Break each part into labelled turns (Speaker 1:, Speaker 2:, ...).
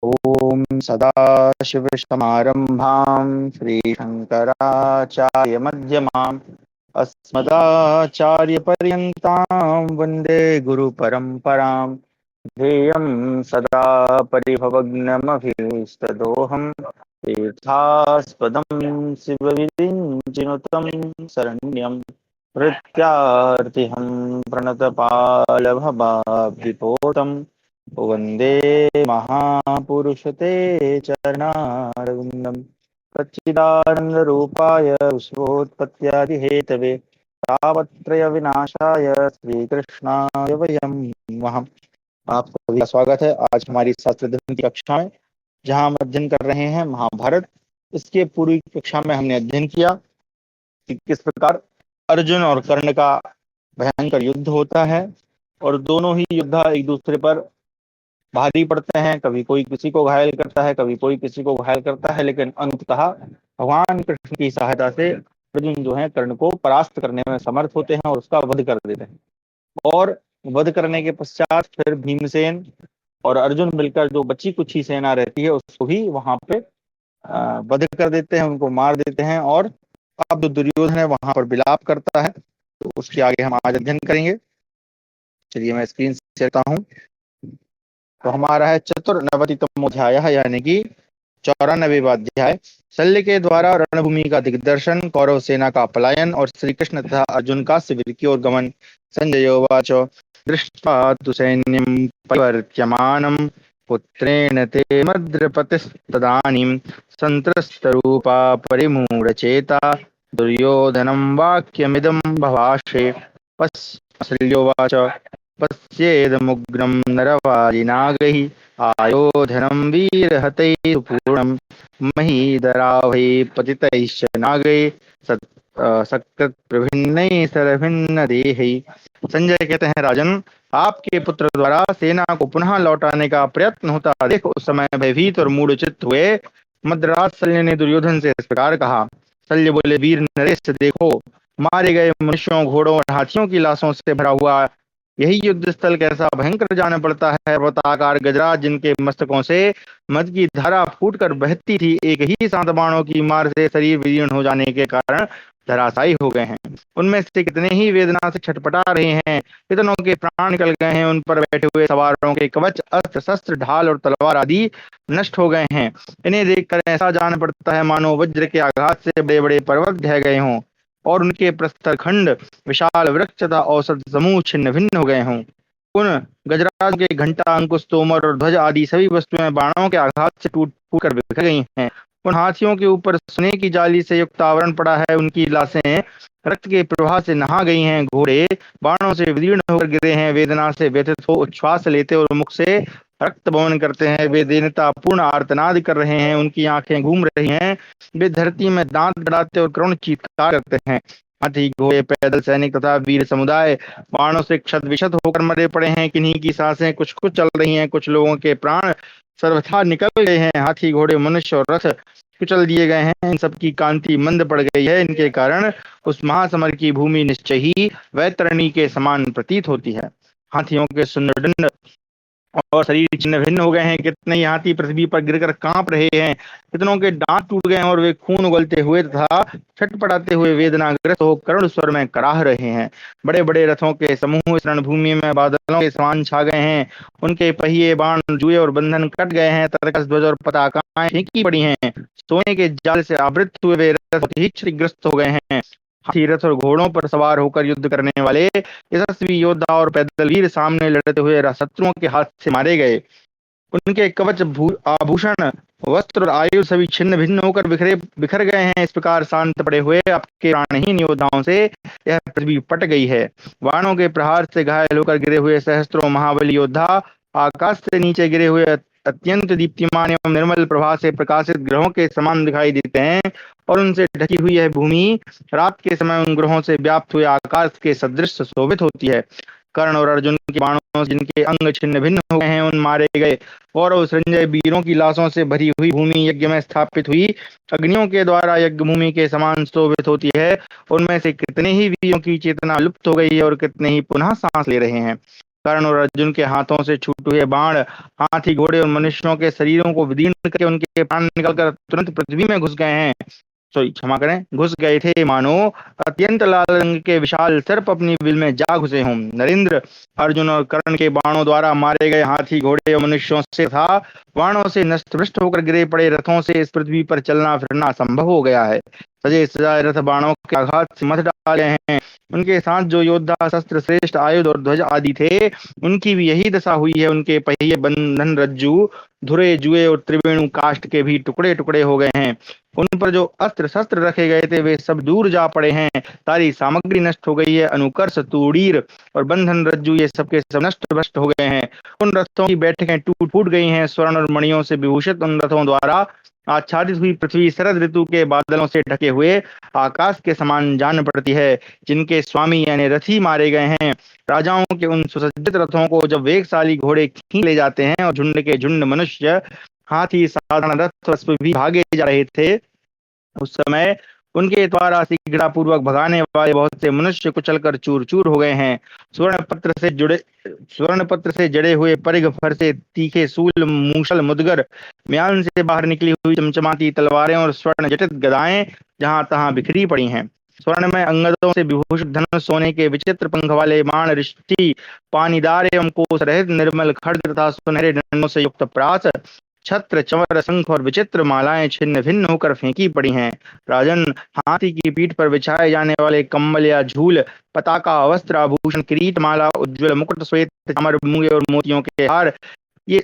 Speaker 1: ओम सदाशिवसमारंभां श्रीशंकराचार्यमध्यमाम् अस्मदाचार्यपर्यन्तां वन्दे गुरुपरम्पराम्। ध्येयं सदा परिभवग्नमभीष्टदोहं तीर्थास्पदं शिवविरिञ्चिनुतं शरण्यं प्रत्यार्तिहं प्रणतपालभवाब्धिपोतम् वन्दे महापुरुषते चरणारविन्दं सच्चिदानन्दरूपाय विश्वोत्पत्त्यादिहेतवे तापत्रयविनाशाय श्रीकृष्णाय वयं नमः। आप सभी का स्वागत है आज हमारी शास्त्र अध्ययन की कक्षा में, जहां हम अध्ययन कर रहे हैं महाभारत। इसके पूर्वी कक्षा में हमने अध्ययन किया कि किस प्रकार अर्जुन और कर्ण का भयंकर युद्ध होता है और दोनों ही योद्धा एक दूसरे पर भारी पड़ते हैं। कभी कोई किसी को घायल करता है, कभी कोई किसी को घायल करता है, लेकिन अंततः भगवान कृष्ण की सहायता से अर्जुन जो है कर्ण को परास्त करने में समर्थ होते हैं और उसका वध कर देते हैं। और वध करने के पश्चात फिर भीमसेन और अर्जुन मिलकर जो बची कुछ ही सेना रहती है उसको भी वहां पे वध कर देते हैं, उनको मार देते हैं। और अब जो दुर्योधन है वहां पर विलाप करता है, तो उसके आगे हम आज अध्ययन करेंगे। चलिए मैं स्क्रीन शेयर करता हूँ। तो हमारा है चतुर्नवतितम अध्याय, यानी कि 94वां अध्याय। शल्य के द्वारा रणभूमि का दिग्दर्शन, कौरव सेना का पलायन और श्री कृष्ण तथा अर्जुन का शिविर की ओर गमन। संजय उवाच दृष्ट्वा तु सैन्यं परिवर्त्यमानं पुत्रेण ते मद्रपतिस्तदानीं सन्त्रस्तरूपा परिमूढचेता दुर्योधनं वाक्यमिदं भवाशे। शल्योवाच पश्येदमुग्रं नरवारिनागैः आयोधनं वीरहतैः पूर्णं महीधरावैः पतितैश्च नागैः सकृत्प्रभिन्नैः सरभिन्नदेहैः। संजय कहते हैं, राजन, आपके पुत्र द्वारा सेना को पुनः लौटाने का प्रयत्न होता देख उस समय भयभीत और मूढ़चित्त हुए मद्राज शल्य ने दुर्योधन से इस प्रकार कहा। शल्य बोले, वीर नरेश, देखो, मारे गए मनुष्यों, घोड़ों और हाथियों की लाशों से भरा हुआ यही युद्ध स्थल कैसा भयंकर जान पड़ता है। पर्वताकार गजराज जिनके मस्तकों से मद की धारा फूटकर बहती थी, एक ही साथ बाणों की मार से शरीर विदीर्ण हो जाने के कारण धराशायी हो गए हैं। उनमें से कितने ही वेदना से छटपटा रहे हैं, कितनों के प्राण निकल गए हैं। उन पर बैठे हुए सवारों के कवच, अस्त्र शस्त्र, ढाल और तलवार आदि नष्ट हो गए हैं। इन्हें देखकर ऐसा जान पड़ता है मानो वज्र के आघात से बड़े बड़े पर्वत ढह गए हों और उनके प्रस्तर खंड, विशाल वृक्ष तथा औसत समूह छिन्न भिन्न हो गए हों। उन गजराज के घंटा, अंकुश, तोमर और ध्वज आदि सभी वस्तुएं बाणों के आघात से टूट फूट कर बिखर गई हैं। उन हाथियों के ऊपर सोने की जाली से युक्त आवरण पड़ा है, उनकी लाशें रक्त के प्रवाह से नहा गई हैं। घोड़े बाणों से विदीर्ण होकर गिरे हैं। वेदना से व्यथित हो उच्छ्वास लेते और मुख से रक्त बमन करते हैं। वे दीनता पूर्ण आर्तनाद कर रहे हैं, उनकी आंखें घूम रही हैं। वे धरती में दांत गड़ाते और करुण चीत्कार करते हैं। हाथी, घोड़े, पैदल सैनिक तथा वीर समुदाय बाणों से क्षत विक्षत होकर मरे पड़े हैं। किन्हीं की सांसें कुछ कुछ चल रही हैं, कुछ लोगों के प्राण सर्वथा निकल गए हैं। हाथी, घोड़े, मनुष्य और रथ कुचल दिए गए हैं। इन सब की कांति मंद पड़ गई है। इनके कारण उस महासमर की भूमि निश्चय ही वैतरणी के समान प्रतीत होती है। हाथियों के सुंदर और शरीर छिन्न भिन्न हो गए हैं। कितने ही हाथी पृथ्वी पर गिरकर कांप रहे हैं। कितनों के दांत टूट गए हैं और वे खून उगलते हुए तथा छटपटाते हुए वेदनाग्रस्त हो करुण स्वर में कराह रहे हैं। बड़े बड़े रथों के समूह इस रणभूमि में बादलों के समान छा गए हैं। उनके पहिए, बाण, जुए और बंधन कट गए हैं। तरकस, ध्वज और पताकाएं फेंकी पड़ी हैं। सोने के जाल से आवृत हुए वे रथ बहुत ही क्षतिग्रस्त हो गए हैं। हाथी, रथ और घोड़ों पर सवार होकर युद्ध करने वाले यशस्वी योद्धा और पैदल वीर सामने लड़ते हुए शत्रुओं के हाथ से मारे गए। उनके कवच, आभूषण, वस्त्र और आयु सभी छिन्न भिन्न होकर बिखर गए हैं। इस प्रकार शांत पड़े हुए आपके प्राणहीन योद्धाओं से यह पृथ्वी पट गई है। बाणों के प्रहार से घायल होकर गिरे हुए सहस्त्रों महाबली योद्धा आकाश से नीचे गिरे हुए अत्यंत दीप्तिमान एवं निर्मल प्रभा से प्रकाशित ग्रहों के समान दिखाई देते हैं। और उनसे ढकी हुई यह भूमि रात के समय उन ग्रहों से व्याप्त हुए आकाश के सदृश शोभित होती है। कर्ण और अर्जुन के बाणों से जिनके अंग छिन्न भिन्न हो गए हैं, उन मारे गए कौरव संजय वीरों की लाशों से भरी हुई भूमि यज्ञ में स्थापित हुई अग्नियों के द्वारा यज्ञ भूमि के समान शोभित होती है। उनमें से कितने ही वीरों की चेतना लुप्त हो गई है और कितने ही पुनः सांस ले रहे हैं। कर्ण और अर्जुन के हाथों से छूटे हुए बाण हाथी घोड़े और मनुष्यों के शरीरों को विदीर्ण करके उनके प्राण निकलकर तुरंत पृथ्वी में घुस गए हैं। सॉरी, क्षमा करें, घुस गए थे, मानो अत्यंत लाल रंग के विशाल सर्प अपनी बिल में जा घुसे हों। नरेंद्र, अर्जुन और कर्ण के बाणों द्वारा मारे गए हाथी घोड़े और मनुष्यों से था बाणों से नष्ट भ्रष्ट होकर गिरे पड़े रथों से इस पृथ्वी पर चलना फिरना असंभव हो गया है। सजे सजाए रथ बाणों के आघात से मथ डाले हैं। उनके साथ जो योद्धा शस्त्र श्रेष्ठ आयुध और ध्वज आदि थे, उनकी भी यही दशा हुई है। उनके पहिए बंधन रज्जु धुरे जुए और त्रिवेणु काष्ठ के भी टुकड़े टुकड़े हो गए हैं। उन पर जो अस्त्र शस्त्र रखे गए थे वे सब दूर जा पड़े हैं। सारी सामग्री नष्ट हो गई है। अनुकर्ष तूड़ीर और बंधन रज्जु ये सब के सब नष्ट भ्रष्ट हो गए हैं। उन रथों की बैठकें टूट फूट गई हैं। स्वर्ण और मणियों से विभूषित उन रथों द्वारा आच्छादित हुई पृथ्वी शरद ऋतु के बादलों से ढके हुए आकाश के समान जान पड़ती है। जिनके स्वामी यानी रथी मारे गए हैं, राजाओं के उन सुसज्जित रथों को जब वेगशाली घोड़े खींच ले जाते हैं और झुंड के झुंड मनुष्य हाथी साधारण रथ अश्व भी भागे जा रहे थे, उस समय उनके द्वारा शीघ्रतापूर्वक भगाने वाले बहुत से मनुष्य कुचलकर चूर चूर हो गए हैं। स्वर्ण पत्र से जड़े हुए परिघ फर से तीखे सूल मूसल मुदगर म्यान से बाहर निकली हुई चमचमाती तलवारें और स्वर्ण जटित गदाएं जहां तहां बिखरी पड़ी हैं। स्वर्ण में अंगदों से विभूषित धनुष, सोने के विचित्र पंख वाले बाण, रिष्टि पानीदार एवं कोस रहित निर्मल खड्ग तथा सुनहरे डंडों से युक्त प्रास, छत्र चंवर शंख और विचित्र मालाएं छिन्न भिन्न होकर फेंकी पड़ी हैं। राजन, हाथी की पीठ पर बिछाए जाने वाले कंबल या झूल, पताका, वस्त्र, आभूषण, किरीट, माला, उज्ज्वल मुकुट, श्वेत चामर, मूंगे और ये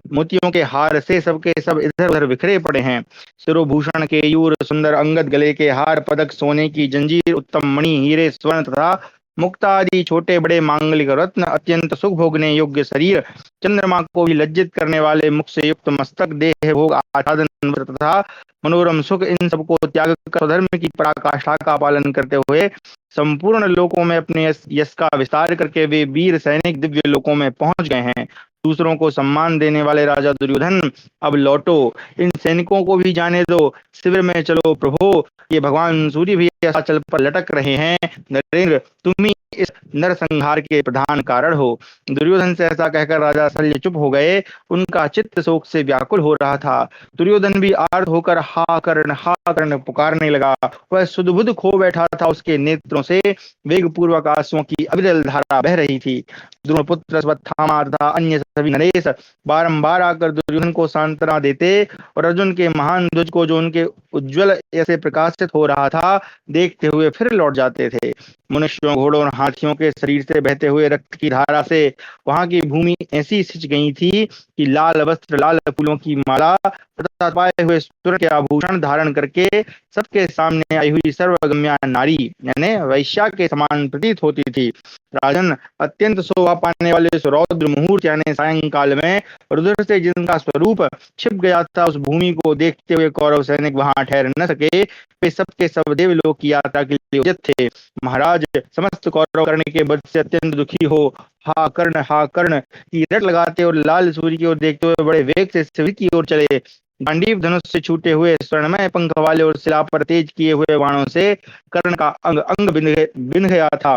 Speaker 1: मोतियों के हार से सबके सब इधर उधर बिखरे पड़े हैं। शिरोभूषण, केयूर, सुंदर अंगद, गले के हार, पदक, सोने की जंजीर, उत्तम मणि, हीरे, स्वर्ण तथा मुक्ता आदि छोटे बड़े मांगलिक रत्न, अत्यंत सुख भोगने योग्य शरीर, चंद्रमा को भी लज्जित करने वाले मुख से युक्त मस्तक, देह भोग आच्छादन तथा मनोरम सुख, इन सबको त्याग कर धर्म की पराकाष्ठा का पालन करते हुए संपूर्ण लोकों में अपने यश का विस्तार करके वे वीर सैनिक दिव्य लोकों में पहुंच गए हैं। दूसरों को सम्मान देने वाले राजा दुर्योधन, अब लौटो, इन सैनिकों को भी जाने दो, शिविर में चलो प्रभो। ये भगवान सूर्य भी अस्ताचल पर लटक रहे हैं। नरेंद्र, तुम ही इस नरसंहार के प्रधान कारण हो। दुर्योधन से ऐसा कहकर राजा शल्य चुप हो गए। उनका चित्त शोक से व्याकुल हो रहा था। दुर्योधन भी आर्त होकर हा कर्ण पुकारने लगा। वह सुधबुध खो बैठा था। उसके नेत्रों से वेग पूर्वक आंसुओं की अविरल धारा बह रही थी। द्रोणपुत्र अश्वत्थामा तथा अन्य सभी नरेश बारंबार आकर दुर्योधन को सांत्वना देते और अर्जुन के महान ध्वज को जो उनके उज्ज्वल ऐसे प्रकाशित हो रहा था देखते हुए फिर लौट जाते थे। मनुष्यों, घोड़ों और हाथियों के शरीर से बहते हुए रक्त की धारा से वहां की भूमि ऐसी सिंच गई थी कि लाल वस्त्र, लाल फूलों की माला तथा पाए हुए स्वर्ण के आभूषण धारण करके सबके सामने आई हुई सर्वगम्या नारी यानी वैश्या के समान प्रतीत होती थी। राजन, अत्यंत शोभा पाने वाले उस रौद्र मुहूर्त यानी सायंकाल में रुद्र से जिनका स्वरूप छिप गया था, उस भूमि को देखते हुए कौरव सैनिक वहां ठहर न सके। वे सबके सब देवलोक की यात्रा के लिए उद्यत थे। महाराज, समस्त कौरव कर्ण के वध से अत्यंत दुखी हो हा कर्ण की रट लगाते और लाल सूर्य की ओर देखते हुए बड़े वेग से शिविर की ओर चले। गांडीव धनुष से छूटे हुए स्वर्णमय पंख वाले और शिला पर तेज किए हुए बाणों से कर्ण का अंग अंग बिंध गया था।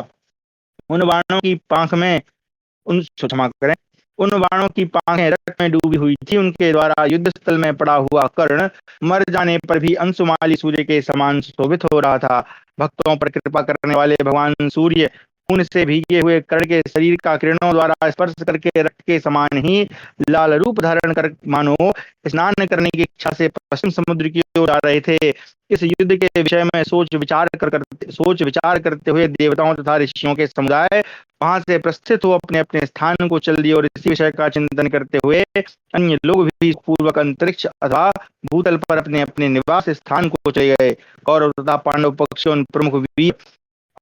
Speaker 1: उन बाणों की पांख में उन क्षमा करें उन बाणों की पांखें रक्त में डूबी हुई थी। उनके द्वारा युद्ध स्थल में पड़ा हुआ कर्ण मर जाने पर भी अंशुमाली सूर्य के समान शोभित हो रहा था। भक्तों पर कृपा करने वाले भगवान सूर्य खून से भीगे हुए कर्ण के शरीर का किरणों द्वारा स्पर्श करके रक्त के समान ही लाल रूप धारण कर मानो स्नान करने की इच्छा से पश्चिम समुद्र की ओर जा रहे थे। इस युद्ध के विषय में सोच विचार करते हुए देवताओं तथा ऋषियों के समुदाय वहां से प्रस्थित हो अपने अपने स्थान को चल दिए और इसी विषय का चिंतन करते हुए अन्य लोग भी पूर्वक अंतरिक्ष अथवा भूतल पर अपने अपने निवास स्थान को चले गए। कौरव तथा पांडव पक्ष उन प्रमुख वीर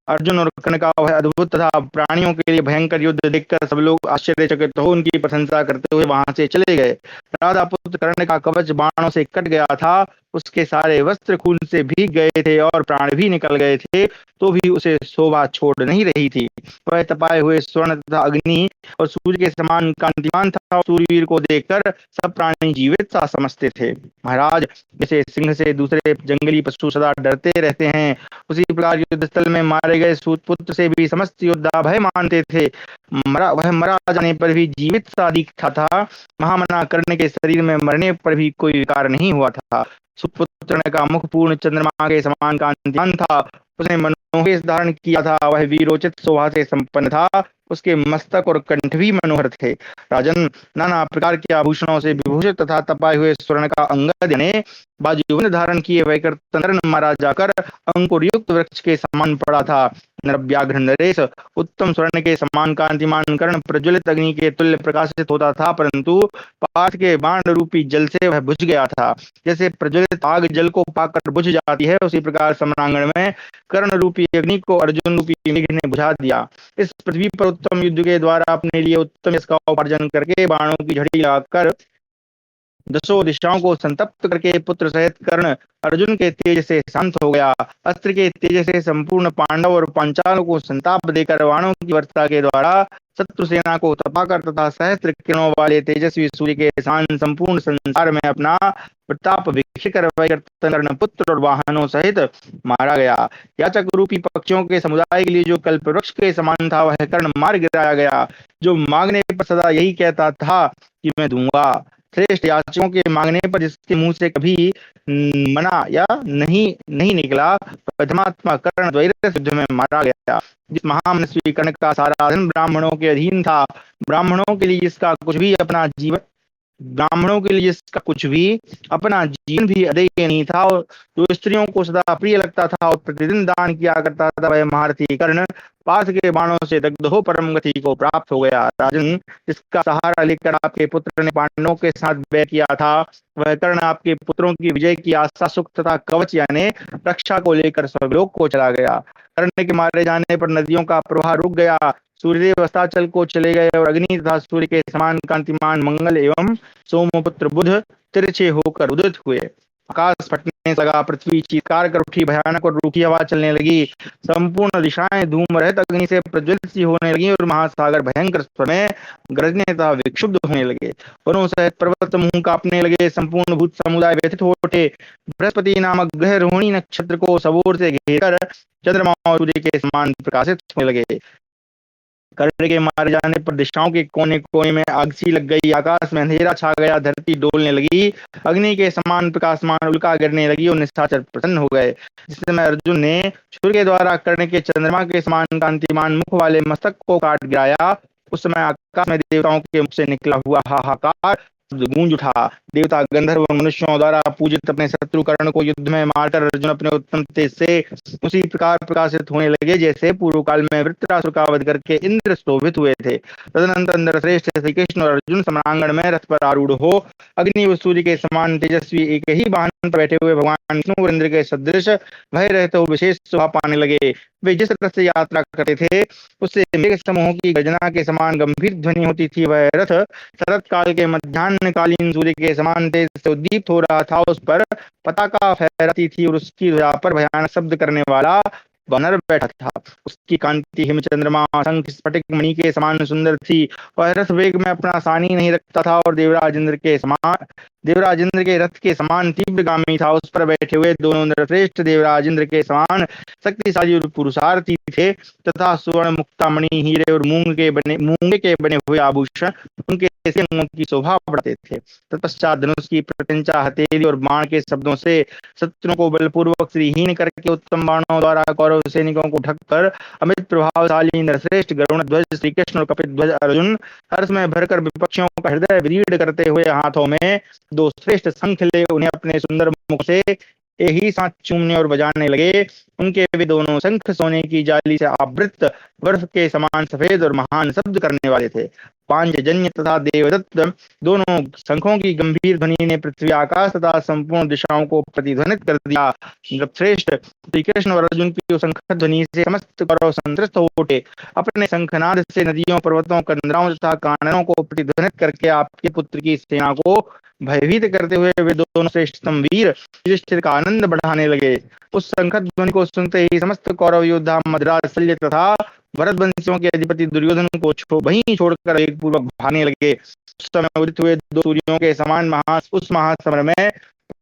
Speaker 1: अर्जुन और कर्ण का वह अद्भुत तथा प्राणियों के लिए भयंकर युद्ध देखकर सब लोग आश्चर्यचकित हो उनकी प्रशंसा करते हुए वहां से चले गए। राधा पुत्र कर्ण का कवच बाणों से कट गया था। उसके सारे वस्त्र खून से भीग गए थे और प्राण भी निकल गए थे, तो भी उसे शोभा छोड़ नहीं रही थी। वह तपाए हुए स्वर्ण तथा अग्नि और सूर्य के समान कांतिमान था। सूर्यवीर को देखकर सब प्राणी जीवित सा समझते थे। महाराज, जैसे सिंह से दूसरे जंगली पशु सदा डरते रहते हैं, उसी प्रकार युद्ध स्थल में मारे गए सूतपुत्र से भी समस्त योद्धा भय मानते थे। वह मरा जाने पर भी जीवित सा दिखता था। महामना कर्ण के शरीर में मरने पर भी कोई विकार नहीं हुआ था। सुपुत्र का मुख पूर्ण चंद्रमा के समान कांतिमान था। उसने मनोवेश धारण किया था। वह वीरोचित शोभा से संपन्न था। उसके मस्तक और कंठ भी मनोहर थे। राजन, नाना प्रकार के आभूषणों से विभूषित तथा तपाए हुए स्वर्ण का अंगद ने बाजूबंद धारण किए वह नर मारा जाकर अंकुर युक्त वृक्ष के समान पड़ा था। नरव्याघ्र नरेश उत्तम स्वर्ण के समान कांतिमान कर्ण प्रज्वलित अग्नि के तुल्य प्रकाशित होता था, परंतु पार्थ के बाण रूपी जल से वह बुझ गया था। जैसे प्रज्वलित आग जल को पाकर बुझ जाती है, उसी प्रकार समरांगण में कर्ण रूपी अग्नि को अर्जुन रूपी मेघ ने बुझा दिया। इस पृथ्वी पर उत्तम युद्ध के द्वारा अपने लिए उत्तम यश का उपार्जन करके बाणों की झड़ी लगाकर दसों दिशाओं को संतप्त करके पुत्र सहित कर्ण अर्जुन के तेज से शांत हो गया। अस्त्र के तेज से संपूर्ण पांडव और पांचालों को संताप देकर बाणों की वर्षा के द्वारा शत्रु सेना को तपाकर तथा सहस्त्र किरणों वाले तेजस्वी सूर्य के समान संपूर्ण संसार में अपना प्रताप विखर कर्ण पुत्र और वाहनों सहित मारा गया। याचक रूपी पक्षियों के समुदाय के लिए जो कल्प वृक्ष के समान था, वह कर्ण मार गिराया गया। जो मांगने पर सदा यही कहता था कि मैं दूंगा, श्रेष्ठ याचकों के मांगने पर जिसके मुंह से कभी मना या नहीं नहीं निकला, धर्मात्मा कर्ण द्वैरथ युद्ध में मारा गया। जिस महामनस्वी कर्ण का सारा धन ब्राह्मणों के अधीन था, ब्राह्मणों के लिए जिसका कुछ भी अपना जीवन ब्राह्मणों के लिए जिसका कुछ भी अपना जीवन भी अदेय नहीं था, और जो स्त्रियों को सदा प्रिय लगता था और प्रतिदिन दान किया करता था, वह महारथी कर्ण पार्थ के बाणों से दग्ध हो परम गति को प्राप्त हो गया। राजन, जिसका सहारा लेकर आपके पुत्र ने पांडवों के साथ व्यय किया था, वह कर्ण आपके पुत्रों की विजय की आशा सुख तथा कवच यानी रक्षा को लेकर स्वर्गलोक को चला गया। कर्ण के मारे जाने पर नदियों का प्रवाह रुक गया। सूर्यदेव अस्ताचल को चले गए और अग्नि तथा सूर्य के समान कांतिमान मंगल एवं सोमपुत्र बुध तिरछे होकर उदित हुए। आकाश फटने लगा, पृथ्वी चीत्कार कर उठी, भयानक और रूखी हवा चलने लगी। संपूर्ण दिशाएं धूम रहित अग्नि से प्रज्वलित सी होने लगी और महासागर भयंकर स्वर में गरजने तथा विक्षुब्ध होने लगे। वनों सहित पर्वत मुंह कांपने लगे। संपूर्ण भूत समुदाय व्यथित हो उठे। बृहस्पति नामक ग्रह रोहिणी नक्षत्र को सबोर से घेरकर चंद्रमा और सूर्य के समान प्रकाशित होने लगे। कर्ण के मारे जाने पर दिशाओं के कोने कोने में आग सी लग गई। आकाश में अंधेरा छा गया, धरती डोलने लगी, अग्नि के समान प्रकाशमान उल्का गिरने लगी और निशाचर प्रसन्न हो गए। जिस समय अर्जुन ने छुरी के द्वारा कर्ण के चंद्रमा के समान कांतिमान मुख वाले मस्तक को काट गिराया, उस समय आकाश में देवताओं के मुख से निकला हुआ हाहाकार गूंज उठा। देवता गंधर्व और मनुष्यों द्वारा पूजित अपने शत्रु कर्ण को युद्ध में मारकर अर्जुन अपने उत्तम तेज से उसी प्रकार प्रकाशित होने लगे जैसे पूर्व काल में वृत्रासुर का वध करके इंद्र शोभित हुए थे। तदनंतर श्रेष्ठ श्री कृष्ण और अर्जुन समरांगण में रथ पर आरूढ़ हो अग्नि व सूर्य के समान तेजस्वी एक ही वाहन पर बैठे हुए भगवान विष्णु और इंद्र के सदृश भय रहते हुए विशेष शोभा पाने लगे। वे जिस रथ से यात्रा करते थे, उससे मेघ समूहों की गर्जना के समान गंभीर ध्वनि होती थी। वह रथ शरत काल के मध्याह्न कालीन सूर्य के समान तेज से उद्दीप्त हो रहा था। उस पर पताका फहराती थी और उसकी ध्वजा पर भयानक शब्द करने वाला वानर बैठा था। उसकी कांति हिमचंद्रमा शंख स्फटिक मणि के समान सुंदर थी। वह रथ वेग में अपना सानी नहीं रखता था और देवराज इंद्र के रथ के समान तीव्रगामी था। उस पर बैठे हुए दोनों नरश्रेष्ठ देवराज इंद्र के समान शक्तिशाली और पुरुषार्थी थे तथा सुवर्ण मुक्तामणि हीरे और मूंगे के बने हुए आभूषण उनके अंगों की शोभा बढ़ाते थे। तत्पश्चात धनुष की प्रत्यंचा हथेली और बाण के शब्दों से शत्रुओं को बलपूर्वक श्रीहीन करके उत्तम बाणों द्वारा कौरव सैनिकों को ढककर अमित प्रभावशाली नरश्रेष्ठ गरुण ध्वज श्री कृष्ण और कपित ध्वज अर्जुन हर्ष में भरकर विपक्षियों का हृदय विदीर्ण करते हुए हाथों में दो श्रेष्ठ शंख ले उन्हें अपने सुंदर मुख से एक ही साथ चूमने और बजाने लगे। उनके वे दोनों शंख सोने की जाली से आवृत बर्फ के समान सफेद और महान शब्द करने वाले थे। पांचजन्य तथा देवदत्त दोनों शंखों की गंभीर ध्वनि ने पृथ्वी आकाश तथा संपूर्ण दिशाओं को प्रतिध्वनित कर दिया। श्रेष्ठ श्री कृष्ण और अर्जुन की शंख ध्वनि से समस्त कौरव संतृष्ट हो उठे। अपने शंखनाद से नदियों पर्वतों कंदराओं तथा काननों को प्रतिध्वनित करके आपके पुत्र की सेना को भयभीत करते हुए वे दोनों श्रेष्ठतम वीर युधिष्ठिर का आनंद बढ़ाने लगे। उस शंख ध्वनि को सुनते ही समस्त कौरव योद्धा मद्राज शल्य तथा भरतवंशियों के अधिपति दुर्योधन को वहीं छोड़कर एक पूर्वक भागने लगे। उस समय उदित हुए दो सूर्यों के समान उस महासमर में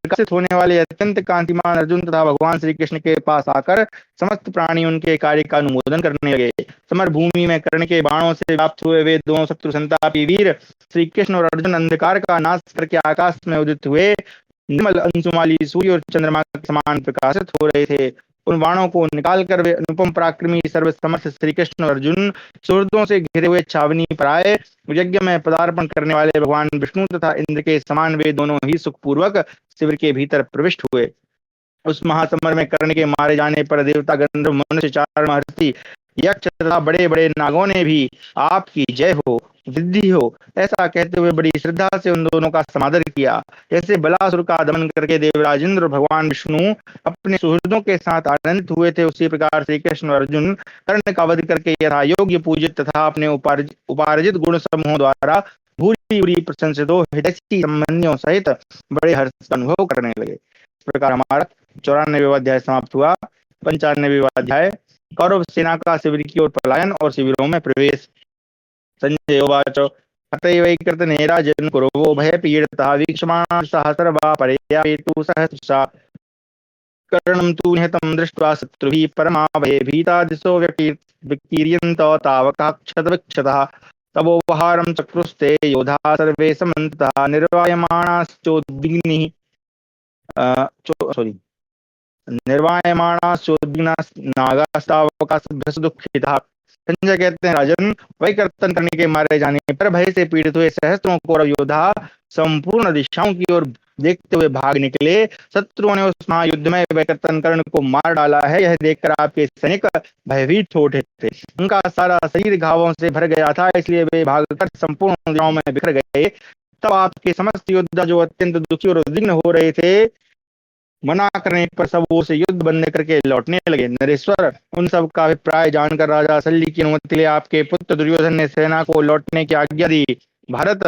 Speaker 1: प्रकाशित होने वाले अत्यंत कांतिमान अर्जुन तथा भगवान श्री कृष्ण के पास आकर समस्त प्राणी उनके कार्य का अनुमोदन करने लगे। समर भूमि में कर्ण के बाणों से व्याप्त हुए वे दोनों शत्रु संतापी वीर श्री कृष्ण और अर्जुन अंधकार का नाश करके आकाश में उदित हुए निर्मल अंशुमाली सूर्य और चंद्रमा के समान प्रकाशित हो रहे थे। उन बाणों को निकालकर वे अनुपम पराक्रमी सर्वसमर्थ श्री कृष्ण और अर्जुन सुहृदों से घिरे हुए छावनी पर आए। यज्ञ में पदार्पण करने वाले भगवान विष्णु तथा इंद्र के समान वे दोनों ही सुखपूर्वक शिविर के भीतर प्रविष्ट हुए। उस महासमर में कर्ण के मारे जाने पर देवता गंधर्व मनुष्य चारण महर्षि यक्ष तथा बड़े बड़े नागों ने भी आपकी जय हो वृद्धि हो ऐसा कहते हुए बड़ी श्रद्धा से उन दोनों का समादर किया। जैसे बलासुर का दमन करके देवराज इंद्र और भगवान विष्णु अपने सुहृदों के साथ आनंदित हुए थे, उसी प्रकार श्री कृष्ण और अर्जुन कर्ण का वध करके यथा योग्य पूजित तथा अपने उपार्जित गुण समूहों द्वारा भूरी भूरी प्रशंसित हितैषी संबंधियों सहित बड़े हर्ष का अनुभव करने लगे। इस प्रकार हमारा 94वां अध्याय समाप्त हुआ। 95वां अध्याय कौरव सेना का शिविर की ओर पलायन और शिविरों में प्रवेश। संजय उवाच हतैवैकृतने राजन् कुरवो भयपीडितः वीक्षमाणाः सहस्रवा पर्यापेतु सहस्रशः कर्णं तु निहतं दृष्ट्वा शत्रुभिः परमाभये भीता दिशो विकीर्यन्त तावकाः क्षतविक्षतः तवोपहारं चक्रुस्ते योधा सर्वे समन्ततः निर्वायमाणाश्चोद्विग्नास्तावकाशभ्यस्त। संजय कहते हैं राजन वही कर्तन करने के मारे जाने पर भय से पीड़ित हुए सहस्त्रों कौरव योद्धा संपूर्ण दिशाओं की ओर देखते हुए भाग निकले। शत्रुओं ने उस महायुद्ध में वैकर्तन कर्ण को मार डाला है यह देखकर आपके सैनिक भयभीत हो उठे थे। उनका सारा शरीर घावों से भर गया था, इसलिए वे भागकर संपूर्ण दिशाओं में बिखर गए। तब आपके समस्त योद्धा जो अत्यंत दुखी और उद्विग्न हो रहे थे मना करने पर सब ओर से युद्ध बंद करके लौटने लगे। नरेश्वर उन सब का अभिप्राय जानकर राजा शल्य की अनुमति ले आपके पुत्र दुर्योधन ने सेना को लौटने की आज्ञा दी। भारत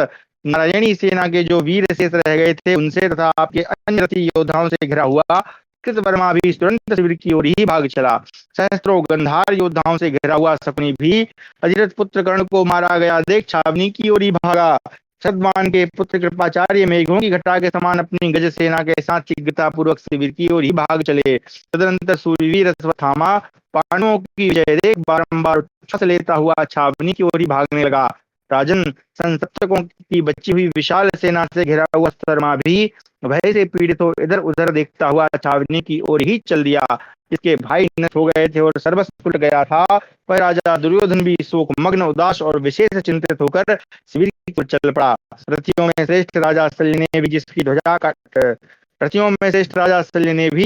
Speaker 1: नारायणी सेना के जो वीर शेष रह गए थे उनसे तथा आपके अन्य रथी योद्धाओं से घिरा हुआ कृतवर्मा भी तुरंत शिविर की ओर ही भाग चला। सहस्त्रों गंधार योद्धाओं से घिरा हुआ शकुनी भी अजिरथ पुत्र कर्ण को मारा गया देख छावनी की ओर ही भागा। सद्मान के पुत्र कृपाचार्य मेघों की घटा के समान अपनी गज सेना के साथ शीघ्रता पूर्वक शिविर की ओर ही भाग चले। तदनंतर सूर्यवीर अश्वत्थामा पांडवों की विजय देख बारंबार उच्छ्वास लेता हुआ छावनी की ओर ही भागने लगा। राजन संसप्तकों की बची हुई विशाल सेना से घिरा हुआ शर्मा भी भय से पीड़ित हो इधर उधर देखता हुआ छावनी की ओर ही चल दिया। इसके भाई नष्ट हो गए थे और सर्वस्व लुट गया था, पर राजा दुर्योधन भी शोक मग्न उदास और विशेष चिंतित होकर शिविर की ओर चल पड़ा। रथियों में श्रेष्ठ राजा शल्य ने भी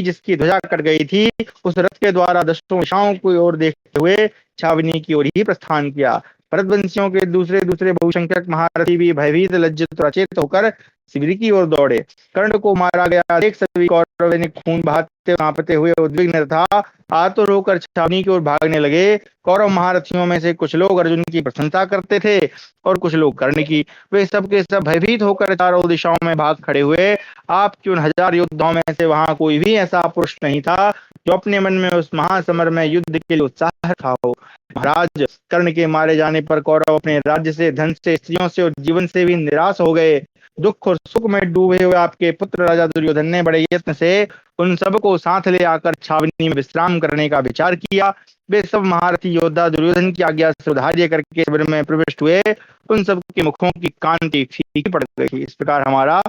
Speaker 1: जिसकी ध्वजा कट गई थी उस रथ के द्वारा दशों दिशाओं की ओर देखते हुए छावनी की ओर ही प्रस्थान किया। भरतवंशियों के दूसरे दूसरे बहुसंख्यक महारथी भी भयभीत लज्जित और अचेत होकर शिविर की ओर दौड़े। कर्ण को मारा गया देख सभी कौरव ने खून बहाते कांपते हुए उद्विग्न था आतुर होकर छावनी की ओर भागने लगे। कौरव महारथियों में से कुछ लोग अर्जुन की प्रशंसा करते थे और कुछ लोग कर्ण की। वे सब के सब भयभीत होकर चारों दिशाओं में भाग खड़े हुए। आपके उन 1000 योद्धाओं में से वहां कोई भी ऐसा पुरुष नहीं था जो अपने मन में उस महासमर में युद्ध के लिए उत्साह था हो। महाराज कर्ण के मारे जाने पर कौरव अपने राज्य से, धन से, स्त्रियों से और जीवन से भी निराश हो गए। दुख और सुख में डूबे हुए आपके पुत्र राजा दुर्योधन ने बड़े यत्न से उन सब को साथ ले आकर छावनी में विश्राम करने का विचार किया। वे सब महारथी योद्धा दुर्योधन की आज्ञा से उधार्य करके शिविर में प्रविष्ट हुए। उन सब के मुखों की कांति फीकी पड़ गई। इस प्रकार हमारा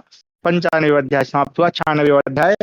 Speaker 1: 95वां अध्याय समाप्त हुआ। 96वां अध्याय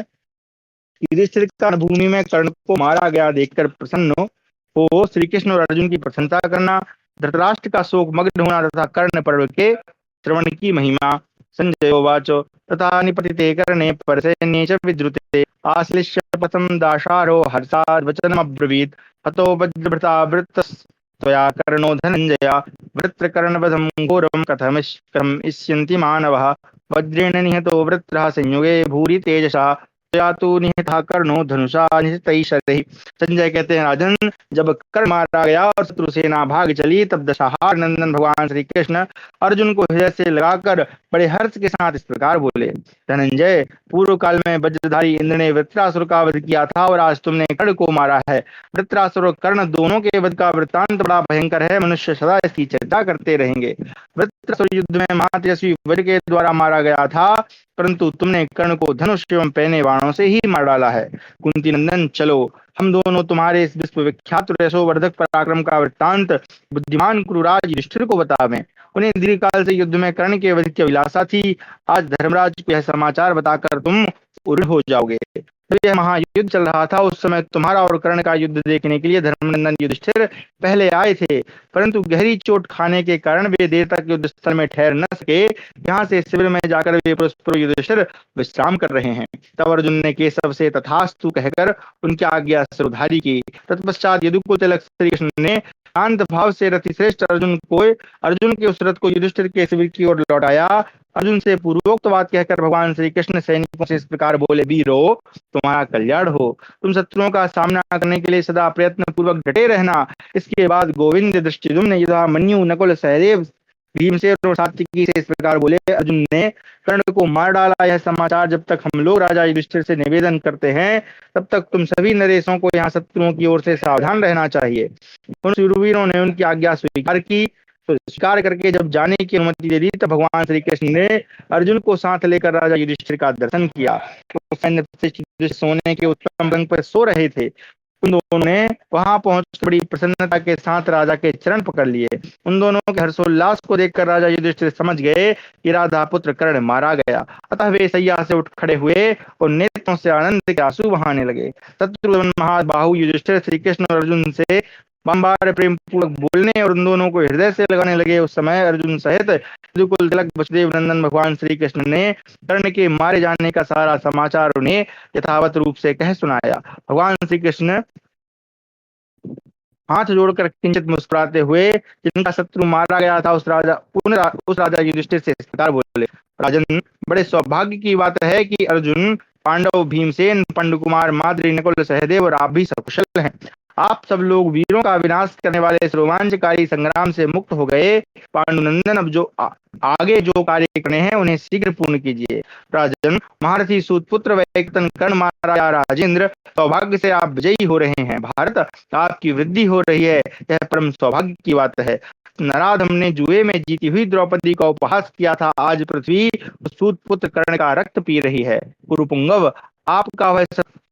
Speaker 1: युधिष्ठिर का भूमि में कर्ण को मारा गया देखकर प्रसन्न हो श्री कृष्ण और अर्जुन की प्रशंसा करना, धृतराष्ट्र का शोक मग्न होना तथा कर्ण पर्व के श्रवण की महिमा। संजय उवाच तथा निपतिते कर्णे परसैन्ये च विद्रुते आश्लिष्य पथं दाशारो हर्षाद् वचनमब्रवीत् हतो वज्रभृता वृत्तस्त्वया कर्णो धनञ्जय वृत्रकर्णवधं घोरं कथमिष्यन्ति मानवः वज्रेण निहतो वृत्रः संयुगे भूरि तेजसा त्वया तु निहतः कर्णो धनुषा निहतैः शरैः। संजय कहते हैं राजन जब कर्ण मारा गया और शत्रु सेना भाग चली तब दशाहार नंदन भगवान श्री कृष्ण अर्जुन को हृदय से लगाकर बड़े हर्ष के साथ इस प्रकार बोले। धनंजय पूर्व काल में वज्रधारी इंद्र ने वृत्रासुर का वध किया था और आज तुमने कर्ण को मारा है। वृत्रासुर और कर्ण दोनों के वध का वृत्तांत बड़ा भयंकर है, मनुष्य सदा इसकी चर्चा करते रहेंगे। वृत्रासुर युद्ध में महातेजस्वी वज्र के द्वारा मारा गया था। परंतु तुमने कर्ण को धनुष एवं पैने बाणों से ही मार डाला है। कुंती नंदन, चलो हम दोनों तुम्हारे इस विश्वविख्यात रसोवर्धक पराक्रम का वृत्तांत बुद्धिमान क्रूराज युधिष्ठिर को बतावें। उन्हें दीर्घकाल से युद्ध में कर्ण के वध की अभिलाषा थी। आज धर्मराज को यह समाचार बताकर तुम उड़ हो जाओगे। जब यह महायुद्ध चल रहा था, उस समय तुम्हारा और कर्ण का युद्ध देखने के लिए धर्मनंदन युधिष्ठिर पहले आए थे, परंतु गहरी चोट खाने के कारण वे देर तक युद्ध स्थल में ठहर न सके। यहाँ से शिविर में जाकर वे परस्पर युधिष्ठिर विश्राम कर रहे हैं। तब अर्जुन ने केशव से तथास्तु कहकर उनकी आज्ञा से उधारी की। तत्पश्चात यदुकुल तिलक श्री कृष्ण ने शांत भाव से रतिश्रेष्ठ अर्जुन के उस रथ को युधिष्ठिर के शिविर की ओर लौटाया। अर्जुन से पूर्वोक्त बात कहकर भगवान श्री कृष्ण सैनिकों से इस प्रकार बोले, वीरो तुम्हारा कल्याण हो। तुम शत्रुओं का सामना करने के लिए सदा प्रयत्न पूर्वक डटे रहना। इसके बाद गोविंद, दृष्टिद्युम्न, युधा, मन्यु, नकुल, सहदेव, भीमसेन और सात्विकी से इस प्रकार बोले, अर्जुन ने कर्ण को मार डाला। यह समाचार जब तक हम लोग राजा युधिष्ठिर से निवेदन करते हैं, तब तक तुम सभी नरेशों को यहाँ शत्रुओं की ओर से सावधान रहना चाहिए। उन शूरवीरों ने उनकी आज्ञा स्वीकार की। तो स्वीकार करके जब जाने की अनुमति दे दी, तब भगवान श्री कृष्ण ने अर्जुन को साथ लेकर राजा युधिष्ठिर का दर्शन किया। तो सैन्य सोने के उत्तम रंग पर सो रहे थे। उन दोनों ने वहां पहुंचकर बड़ी प्रसन्नता के साथ राजा के चरण पकड़ लिए। उन दोनों के हर्षोल्लास को देखकर राजा युधिष्ठिर समझ गए कि राधा पुत्र कर्ण मारा गया। अतः वे सैया से उठ खड़े हुए और नेत्रों से आनंद के आंसू बहाने लगे। शत्रुघ्न, महाबाहु युधिष्ठिर श्री कृष्ण और अर्जुन से बारंबार प्रेम पूर्वक बोलने और उन दोनों को हृदय से लगाने लगे। उस समय अर्जुन सहित यदुकुल तिलक वसुदेव नंदन भगवान श्री कृष्ण ने कर्ण के मारे जाने का सारा समाचार उन्हें यथावत रूप से कह सुनाया। भगवान श्री कृष्ण हाथ जोड़कर किंचित मुस्कुराते हुए जिनका शत्रु मारा गया था उस राजा युधिष्ठिर से इस प्रकार बोले, राजन, बड़े सौभाग्य की बात है कि अर्जुन, पांडव, भीमसेन, पंडुकुमार, माद्री, नकुल, सहदेव और आप भी सकुशल हैं। आप सब लोग वीरों का विनाश करने वाले इस रोमांचकारी संग्राम से मुक्त हो गए। पांडुनंदन, अब जो आगे जो कार्य करने हैं उन्हें शीघ्र पूर्ण कीजिए। राजन, महारथी सूतपुत्र वैकतन कर्ण महाराजा राजेंद्र, सौभाग्य से आप विजयी हो रहे हैं। भारत, आपकी वृद्धि हो रही है, यह परम सौभाग्य की बात है। नराध हमने जुए में जीती हुई द्रौपदी का उपहास किया था, आज पृथ्वी सूतपुत्र कर्ण का रक्त पी रही है। कुरुपुंगव, आपका वह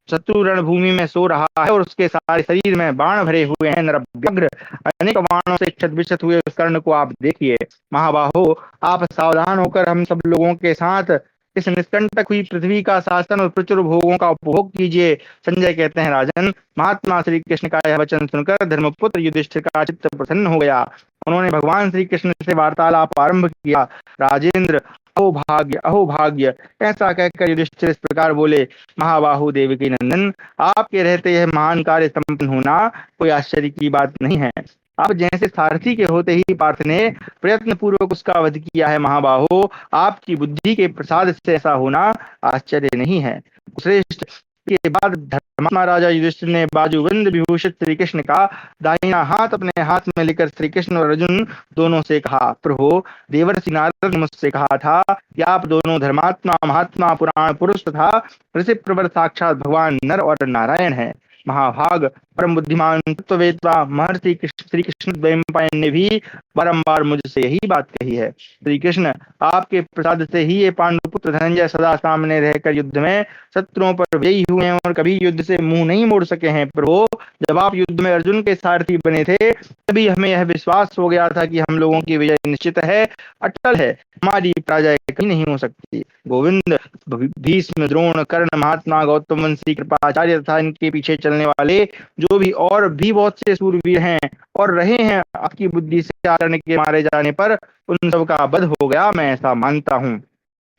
Speaker 1: शत्रु रणभूमि में सो रहा है और उसके सारे शरीर में बाण भरे हुए हैं। नरव्यग्र, अनेक बाणों से क्षत विक्षत हुए उस कर्ण को आप देखिए। महाबाहो, आप सावधान होकर हम सब लोगों के साथ इस निष्कंटक हुई पृथ्वी का शासन और प्रचुर भोगों का उपभोग कीजिए। संजय कहते हैं, राजन, महात्मा श्री कृष्ण का यह वचन सुनकर धर्मपुत्र युधिष्ठिर का चित्त प्रसन्न हो गया। उन्होंने भगवान श्री कृष्ण से वार्तालाप आरंभ किया। राजेंद्र, अहो भाग्य, अहो भाग्य, ऐसा कहकर युधिष्ठिर इस प्रकार बोले, महाबाहु देवकी नंदन, आपके रहते यह महान कार्य संपन्न होना कोई आश्चर्य की बात नहीं है। आप जैसे सारथी के होते ही पार्थ ने प्रयत्न पूर्वक उसका वध किया है। महाबाहो, आपकी बुद्धि के प्रसाद से ऐसा होना आश्चर्य नहीं है। श्रेष्ठ, के बाद धर्मात्मा राजा युधिष्ठिर ने बाजूबंद विभूषित श्री कृष्ण का दाहिना हाथ अपने हाथ में लेकर श्री कृष्ण और अर्जुन दोनों से कहा, प्रभु, देवर्षि नारद ने मुझसे कहा था कि आप दोनों धर्मात्मा, महात्मा, पुराण पुरुष तथा ऋषि प्रवर साक्षात भगवान नर और नारायण है। महाभाग, परम बुद्धिमान, तत्ववेत्ता महर्षि श्री कृष्ण द्वैपायन ने भी बारंबार मुझसे यही बात कही है। श्री कृष्ण, आपके प्रसाद से ही ये पांडुपुत्र धनंजय सदा सामने रहकर युद्ध में शत्रुओं पर विजयी हुए हैं और कभी युद्ध से मुंह नहीं मोड़ सके हैं। प्रभु, जब आप युद्ध में अर्जुन के सारथी बने थे, तभी हमें यह विश्वास हो गया था कि हम लोगों की विजय निश्चित है, अटल है, हमारी पराजय कहीं नहीं हो सकती। गोविंद, भीष्म, द्रोण, कर्ण, महात्मा, गौतम वंशी, कृपाचार्य तथा इनके पीछे चलने वाले जो भी और भी बहुत से सूरवीर हैं और रहे हैं, आपकी बुद्धि से आचरण के मारे जाने पर उन सब का वध हो गया, मैं ऐसा मानता हूँ।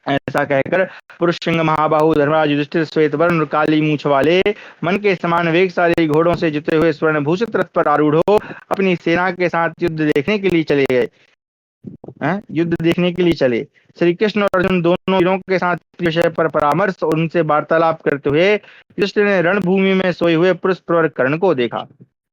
Speaker 1: ऐसा कहकर पुरुष सिंह महाबाहु धर्मराज युधिष्ठिर श्वेत वर्ण और काली मूछ वाले मन के समान वेगशाली घोड़ों से जुते हुए स्वर्ण भूषित रथ पर आरूढ़ हो अपनी सेना के साथ युद्ध देखने के लिए चले गए। युद्ध देखने के लिए चले। श्री कृष्ण और अर्जुन दोनों वीरों के साथ विषय पर परामर्श और उनसे वार्तालाप करते हुए युधिष्ठिर ने रणभूमि में सोए हुए पुरुष प्रवर कर्ण को देखा।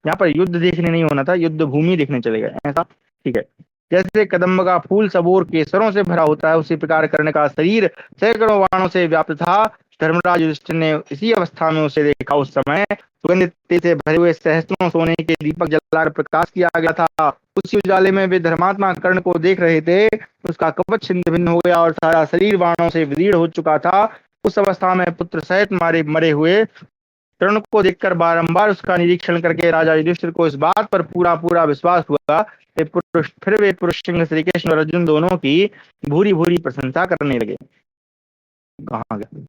Speaker 1: यहाँ पर युद्ध देखने नहीं होना था, युद्ध भूमि देखने चले गए, ऐसा ठीक है। जैसे कदम्ब का फूल सबोर केसरों से भरा होता है, उसी प्रकार कर्ण का शरीर सैकड़ों बाणों से व्याप्त था। धर्मराज युधिष्ठिर ने इसी अवस्था में उसे देखा। उस समय सुगंधित तेल से भरे हुए सहस्त्रों सोने के दीपक जलाकर प्रकाश किया गया था। उसी उजाले में वे धर्मात्मा कर्ण को देख रहे थे। उसका कवच छिन्न भिन्न हो गया और सारा शरीर बाणों से विदीर्ण हो चुका था। उस अवस्था में पुत्र सहित मारे मरे हुए कर्ण को देखकर बारंबार उसका निरीक्षण करके राजा युधिष्ठिर को इस बात पर पूरा पूरा विश्वास हुआ कि फिर वे पुरुष सिंह श्री कृष्ण और अर्जुन दोनों की भूरी भूरी प्रशंसा करने लगे। कहा गया,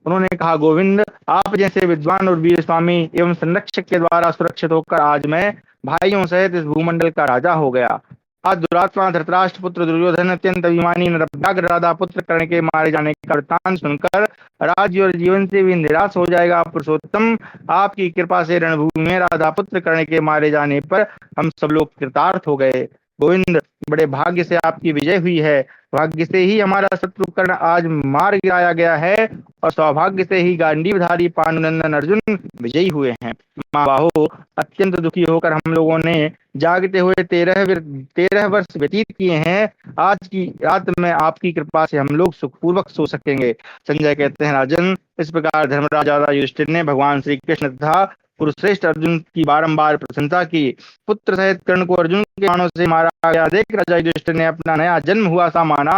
Speaker 1: उन्होंने कहा, गोविंद, आप जैसे विद्वान और वीर स्वामी एवं संरक्षक के द्वारा सुरक्षित होकर आज मैं भाइयों सहित इस भूमंडल का राजा हो गया। आज दुरात्मा धृतराष्ट्र पुत्र दुर्योधन अत्यंत अभिमानी नरव्याघ्र राधा पुत्र कर्ण के मारे जाने का वृत्तांत सुनकर राज्य और जीवन से भी निराश हो जाएगा। पुरुषोत्तम, आपकी कृपा से रणभूमि में राधा पुत्र कर्ण के मारे जाने पर हम सब लोग कृतार्थ हो गए। गोविंद, बड़े भाग्य से आपकी विजय हुई है। भाग्य से ही हमारा शत्रु कर्ण आज मार गिराया गया है और सौभाग्य से ही गांडीवधारी पांडुनंदन अर्जुन विजयी हुए हैं। माँ बाहो, अत्यंत दुखी होकर हम लोगों ने जागते हुए 13 वर्ष व्यतीत किए हैं। आज की रात में आपकी कृपा से हम लोग सुखपूर्वक सो सकेंगे। संजय कहते हैं, राजन, इस प्रकार धर्मराज युधिष्ठिर ने भगवान श्री कृष्ण तथा कुरुश्रेष्ठ अर्जुन की बारंबार प्रशंसा की। पुत्र सहित कर्ण को अर्जुन के बाणों से मारा गया देख राजा युधिष्ठिर ने अपना नया जन्म हुआ सा माना।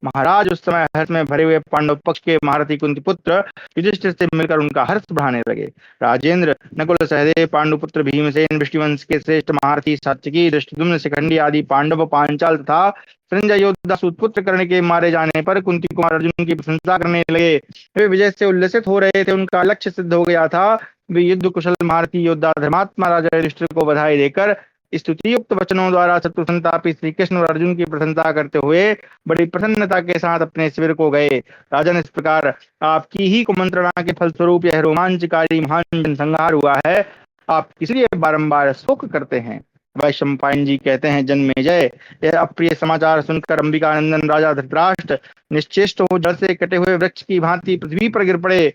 Speaker 1: महाराज उस समय हर्ष में भरे हुए पांडव पक्ष के महारथी कुंती पुत्र युधिष्ठिर से मिलकर उनका हर्ष बढ़ाने लगे। राजेंद्र, नकुल सहदेव, पांडुपुत्र भीमसेन, वृष्टिवंश के श्रेष्ठ महारथी सात्यकी, धृष्टद्युम्न, शिखंडी आदि पांडव, पांचाल तथा संजय योद्धा सूतपुत्र कर्ण के मारे जाने पर कुंती कुमार अर्जुन की प्रशंसा करने लगे। वे विजय से उल्लसित हो रहे थे, उनका लक्ष्य सिद्ध हो गया था। वे युद्ध कुशल महारथी योद्धा धर्मात्मा राजा युधिष्ठिर को बधाई देकर स्तुतियुक्त वचनों द्वारा शत्रु संतापी श्री कृष्ण और अर्जुन की प्रशंसा करते हुए बड़ी प्रसन्नता के साथ अपने शिविर को गए। राजन, इस प्रकार आपकी ही कुमंत्रणा के फलस्वरूप यह रोमांचकारी महान जनसंहार हुआ है। आप किसलिए बारंबार शोक करते हैं? वैशंपायन जी कहते हैं, जन्मेजय, यह अप्रिय समाचार सुनकर अंबिकानंदन राजा धृतराष्ट्र निश्चेष्ट हो जड़ से कटे हुए वृक्ष की भांति पृथ्वी पर गिर पड़े।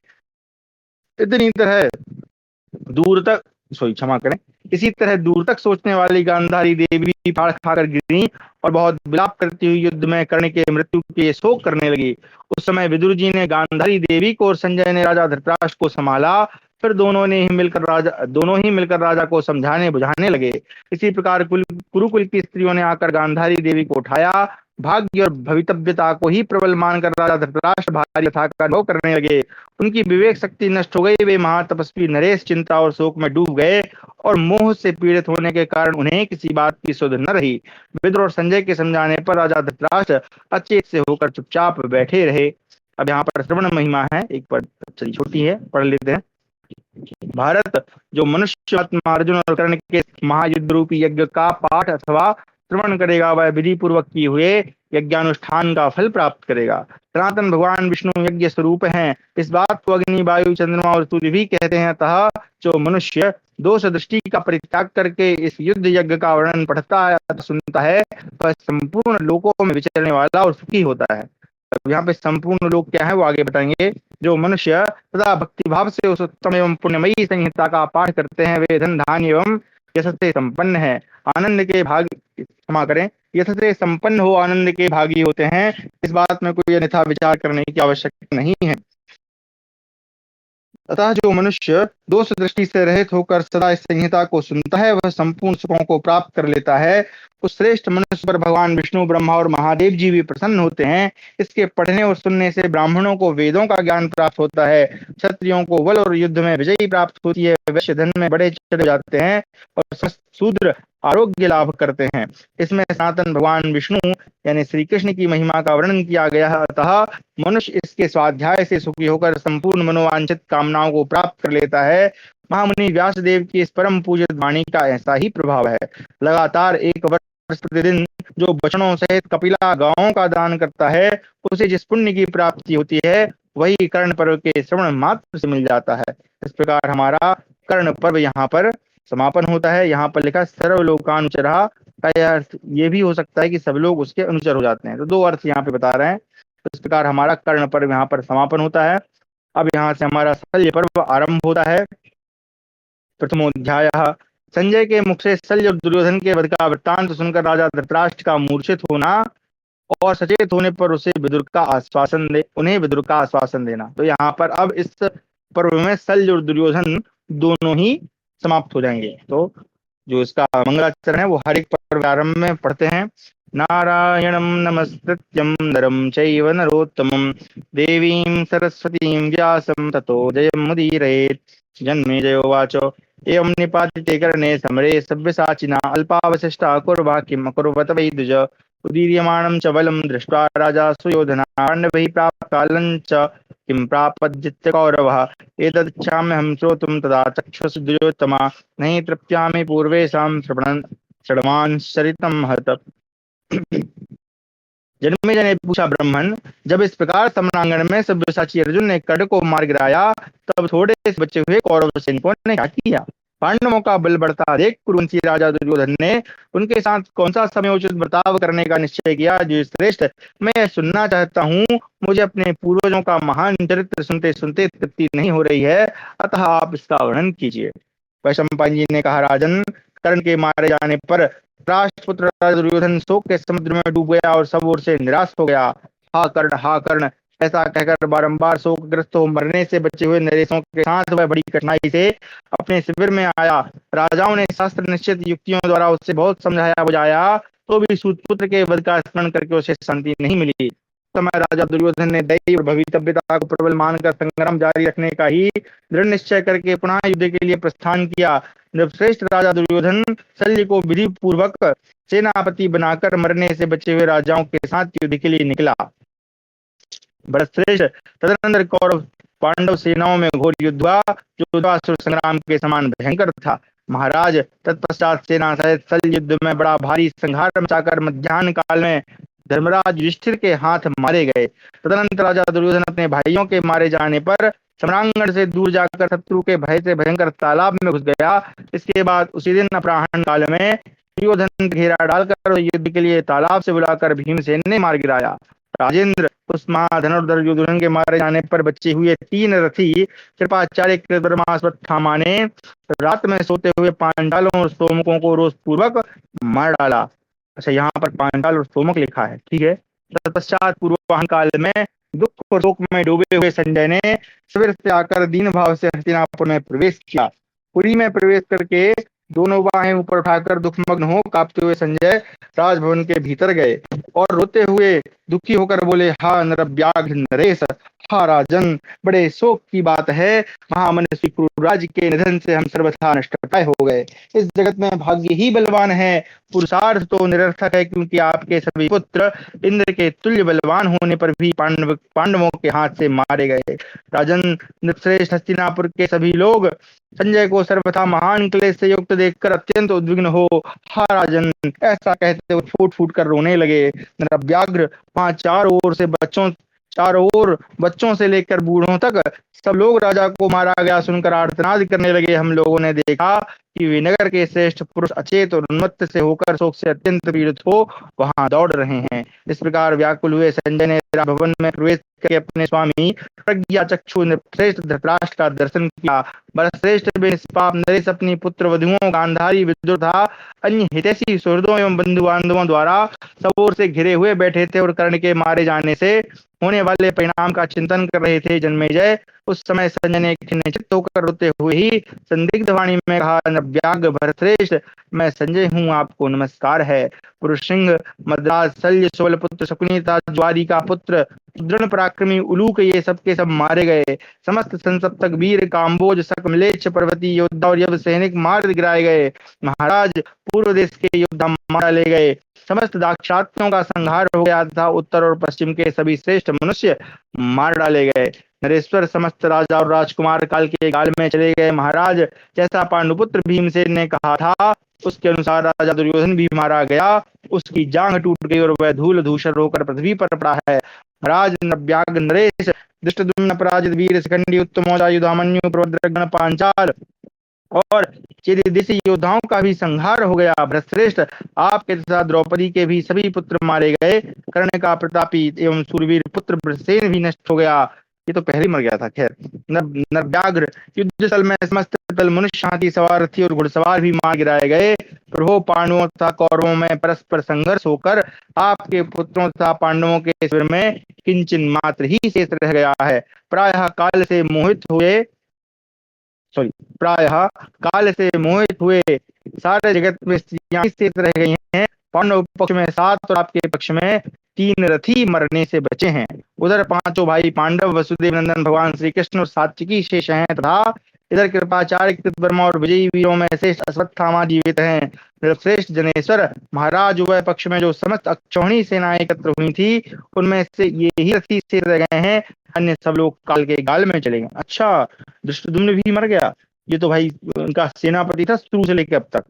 Speaker 1: इतनी तरह दूर तक क्षमा करें, इसी तरह दूर तक सोचने वाली गांधारी देवी भी फाड़ खाकर गिरी और बहुत विलाप करती हुई युद्ध में कर्ण के मृत्यु के शोक करने लगी। उस समय विदुर जी ने गांधारी देवी को और संजय ने राजा धृतराष्ट्र को संभाला। फिर दोनों ही मिलकर राजा को समझाने बुझाने लगे। इसी प्रकार कुरुकुल की स्त्रियों ने आकर गांधारी देवी को उठाया। भाग्य और भवितव्यता को ही प्रबल मानकर राजा धृतराष्ट्र भारी यथा का अनुभव करने लगे। उनकी विवेक शक्ति नष्ट हो गई। वे महातपस्वी नरेश चिंता और शोक में डूब गए और मोह से पीड़ित होने के कारण उन्हें किसी बात की सुध न रही। विदुर और संजय के समझाने पर राजा धृतराष्ट्र अचेत से होकर चुपचाप बैठे रहे। अब यहाँ पर श्रवण महिमा है, एक पद चली छोटी है, पढ़ लेते हैं। भारत, जो मनुष्य आत्मा अर्जुन और कर्ण के महायुद्ध रूपी यज्ञ का पाठ अथवा श्रवण करेगा, वह विधि पूर्वक किए हुए यज्ञानुष्ठान का फल प्राप्त करेगा। सनातन भगवान विष्णु यज्ञ स्वरूप हैं। इस बात को अग्नि, वायु, चंद्रमा और सूर्य भी कहते हैं। अतः जो मनुष्य दोष दृष्टि का परित्याग करके इस युद्ध यज्ञ का वर्णन पढ़ता है, सुनता है, वह संपूर्ण लोकों में विचरने वाला और सुखी होता है। अब यहाँ पे संपूर्ण लोग क्या है वो आगे बताएंगे। जो मनुष्य सदा भक्ति भाव से उस उत्तम एवं पुण्यमयी संहिता का पाठ करते हैं, वे धन धान्य एवं यश से संपन्न है, आनंद के भाग क्षमा करें यश से संपन्न हो आनंद के भागी होते हैं। इस बात में कोई अन्यथा विचार करने की आवश्यकता नहीं है। अतः जो मनुष्य दोष दृष्टि से रहित होकर सदा इस संहिता को सुनता है, वह संपूर्ण सुखों को प्राप्त कर लेता है। उस श्रेष्ठ मनुष्य पर भगवान विष्णु, ब्रह्मा और महादेव जी भी प्रसन्न होते हैं। इसके पढ़ने और सुनने से ब्राह्मणों को वेदों का ज्ञान प्राप्त होता है, क्षत्रियों को बल और युद्ध में विजयी प्राप्त होती है, वैश्य धन में बड़े चढ़ जाते हैं और शूद्र आरोग्य लाभ करते हैं। इसमें सनातन भगवान विष्णु यानी श्री कृष्ण की महिमा का वर्णन किया गया है। अतः मनुष्य इसके स्वाध्याय से सुखी होकर संपूर्ण मनोवांछित कामनाओं को प्राप्त कर लेता है। महामुनि व्यास देव की इस परम पूजित वाणी का ऐसा ही प्रभाव है। लगातार 1 वर्ष प्रतिदिन जो बछड़ों सहित कपिला गायों का दान करता है, उसे जिस पुण्य की प्राप्ति होती है, वही कर्ण पर्व के श्रवण मात्र से मिल जाता है। इस प्रकार हमारा कर्ण पर्व यहाँ पर समापन होता है। यहाँ पर लिखा सर्वलोकानुचरः का यह अर्थ ये भी हो सकता है कि सब लोग उसके अनुचर हो जाते हैं। तो 2 अर्थ यहाँ पे बता रहे हैं। इस प्रकार हमारा कर्ण पर्व यहाँ पर समापन होता है। अब यहाँ से हमारा शल्य पर्व आरंभ होता है। प्रथमोध्याय। संजय के मुख से शल्य और दुर्योधन के वध का वृत्तांत सुनकर राजा धृतराष्ट्र का मूर्छित होना और सचेत होने पर उन्हें विदुर का आश्वासन देना। तो यहाँ पर अब इस पर्व में शल्य और दुर्योधन दोनों ही समाप्त हो जाएंगे। तो जो इसका मंगलाचरण है वो हर एक पर्व आरंभ में पढ़ते हैं। नारायणं नमस्कृत्यं नरं चैव नरोत्तमं देवीं सरस्वतीं व्यासं ततो जयमुदीरयेत्। जन्मेजयोवाच एवं निपातिते करणे समरे सव्यसाचिना अल्पावशिष्टा कुर्वा किम् अकुर्वत वै द्विज। उदीर्यमाणं च बलं दृष्ट्वा राजा सुयोधनः पाण्डवैः प्राप्तकालं च किं प्रापद्यत कौरवः। एतदिच्छाम्यहं श्रोतुं तदा चक्षुषुद्योतमा नहीं तृप्यामि पूर्वेषां श्रवणांश्चरितं हत। जन्मेजय ने पूछा, ब्राह्मण, जब इस प्रकार समरांगण में सब्यसाची अर्जुन ने कर्ण को मार गिराया, तब थोड़े से बचे हुए कौरव सैनिकों ने क्या किया? पांडवों का बल बढ़ता देख कुरुवंशी राजा दुर्योधन ने उनके साथ कौन सा समयोचित बर्ताव करने का निश्चय किया। जो श्रेष्ठ, मैं यह सुनना चाहता हूँ। मुझे अपने पूर्वजों का महान चरित्र सुनते सुनते तृप्ति नहीं हो रही है, अतः आप इसका वर्णन कीजिए। वैशंपायन जी ने कहा, राजन, कर्ण के मारे जाने पर राष्ट्रपुत्र राजा दुर्योधन शोक के समुद्र में डूब गया और सब ओर से निराश हो गया। हा कर्ण, ऐसा कहकर बारंबार शोकग्रस्त हो मरने से बचे हुए नरेशों के साथ वह बड़ी कठिनाई से अपने शिविर में आया। राजाओं ने शास्त्र निश्चित युक्तियों द्वारा उसे बहुत समझाया बुझाया, तो भी सूतपुत्र के वध का स्मरण करके उसे शांति नहीं मिली। समय राजा दुर्योधन ने दैव और भवितव्यता को प्रबल मानकर संग्राम जारी रखने का ही दृढ़ निश्चय करके पुनः युद्ध के लिए प्रस्थान किया। जब श्रेष्ठ राजा दुर्योधन शल्य को विधि पूर्वक सेनापति बनाकर मरने से बचे हुए राजाओं के साथ युद्ध के लिए निकला। भरतश्रेष्ठ, तदनंतर कौरव पांडव सेनाओं में घोर युद्ध हुआ, जो असुर संग्राम के समान भयंकर था। महाराज, तत्पश्चात सेना सहित शल्य युद्ध में बड़ा भारी संहार मचाकर मध्याह्न काल में धर्मराज युधिष्ठिर के हाथ मारे गए। तदनंतर राजा दुर्योधन अपने भाइयों के मारे जाने पर सम्रांगण से दूर जाकर शत्रु के भय से भयंकर तालाब में घुस गया। इसके बाद उसी दिन अपराह्न काल में दुर्योधन घेरा डालकर युद्ध के लिए तालाब से बुलाकर भीमसेन ने मार गिराया। राजेंद्र, उस महाधनुर्धर दुर्योधन के मारे जाने पर बचे हुए 3 रथी कृपाचार्य कृतवर्माश्वत्थामा ने रात में सोते हुए पांचालों और सोमकों को रोष पूर्वक मार डाला। अच्छा, यहाँ पर पांचाल और सोमक लिखा है, ठीक है। तत्पश्चात पूर्वाह्न काल में दुख और शोक में डूबे हुए संजय ने शिविर से आकर दीन भाव से हस्तिनापुर में प्रवेश किया। पुरी में प्रवेश करके दोनों बाहें ऊपर उठाकर दुखमग्न हो कांपते हुए संजय राजभवन के भीतर गए और रोते हुए दुखी होकर बोले, हा नरव्याघ्र नरेश, हा राजन, बड़े शोक की बात है। महामनस्वी क्रूरराज के निधन से हम सर्वथा नष्टप्राय हो गए। इस जगत में भाग्य ही बलवान है, पुरुषार्थ तो निरर्थक है, क्योंकि आपके सभी पुत्र इंद्र के तुल्य बलवान होने पर भी पांडवों के हाथ से मारे गए। राजन, नृपश्रेष्ठ, हस्तिनापुर के सभी लोग संजय को सर्वथा महान क्लेश से युक्त देखकर अत्यंत उद्विग्न हो हा राजन, ऐसा कहते हुए फूट फूट कर रोने लगे। नरव्याघ्र, वहां चारों ओर बच्चों से लेकर बूढ़ों तक सब लोग राजा को मारा गया सुनकर आर्तनाद करने लगे। हम लोगों ने देखा कि विनगर के श्रेष्ठ पुरुष अचेत और उन्मत्त से होकर शोक से अत्यंत पीड़ित हो वहां दौड़ रहे हैं। इस प्रकार व्याकुल हुए संजय ने राजभवन में प्रवेश करके अपने स्वामी प्रज्ञा चक्षु श्रेष्ठ धृतराष्ट्र का दर्शन किया। भरतश्रेष्ठ भी निष्पाप नरेश अपनी पुत्र वधुओं, गांधारी, विदुर तथा अन्य हितैषी सुहृदों एवं बंधु बांधवों द्वारा सब ओर से घिरे हुए बैठे थे और कर्ण के मारे जाने से होने वाले परिणाम का चिंतन कर रहे थे। जन्मेजय, उस समय संजय ने खिन्नचित्त होकर रोते हुए ही संदिग्ध वाणी में कहा, नरव्याघ्र भरतश्रेष्ठ, मैं संजय हूँ, आपको नमस्कार है। पुरुष सिंह, मद्रास, शल्य, सोल पुत्र शकुनी तथा ज्वारी का पुत्र दृढ़ पराक्रमी उलूक, ये सब के सब मारे गए। समस्त संसप्तक वीर, काम्बोज, शक, म्लेच्छ, पर्वती योद्धा और यव सैनिक मार गिराए गए। महाराज, पूर्व देश के योद्धा मार डाले गए। समस्त दाक्षात्यों का संहार हो गया तथा उत्तर और पश्चिम के सभी श्रेष्ठ मनुष्य मार डाले गए। नरेश्वर, समस्त राजा और राजकुमार काल के गाल में चले गए। महाराज, जैसा पांडुपुत्र भीमसेन ने कहा था उसके अनुसार राजा दुर्योधन भी मारा गया। उसकी जांघ टूट गई और वह धूल धूसर होकर पृथ्वी पर पड़ा है। महाराज, नव्याघ्र नरेश, धृष्टद्युम्न, पराजित वीर, शिखंडी, उत्तमौजा, युधामन्यु, प्रभद्रगण, पांचाल और चेदिदेशी योद्धाओं का भी संहार हो गया। भरतश्रेष्ठ, आपके तथा द्रौपदी के भी सभी पुत्र मारे गए। कर्ण का प्रतापी एवं सूरवीर पुत्र वृषसेन भी नष्ट हो गया। ये तो पहले मर गया था। खैर, नरव्याघ्र, युद्ध स्थल में समस्त दल मनुष्य, हाथी सवार, रथी और घुड़सवार भी मार गिराए गए। प्रभु पांडवों तथा कौरवों में परस्पर संघर्ष होकर आपके पुत्रों तथा पांडवों के शिविर में किंचन मात्र ही शेष रह गया है। प्रायः काल से मोहित हुए सॉरी प्रायः काल से मोहित हुए सारे जगत में स्त्रियां ही शेष रह गई हैं। पांडव पक्ष में 7 और आपके पक्ष में 3 रथी मरने से बचे हैं। उधर पांचों भाई पांडव वसुदेव नंदन भगवान श्री कृष्ण और सात्विकी शेष हैं तथा इधर कृपाचार्य कृतवर्मा और विजयी वीरों में श्रेष्ठ अश्वत्थामा जीवित हैं। श्रेष्ठ जनेश्वर महाराज उभय पक्ष में जो समस्त अक्षौहिणी सेनाएं एकत्र हुई थी उनमें से ये ही रथी शेष रह गए हैं, अन्य सब लोग काल के गाल में चले गए। अच्छा, धृष्टद्युम्न भी मर गया। ये तो भाई उनका सेनापति था शुरू से लेकर अब तक।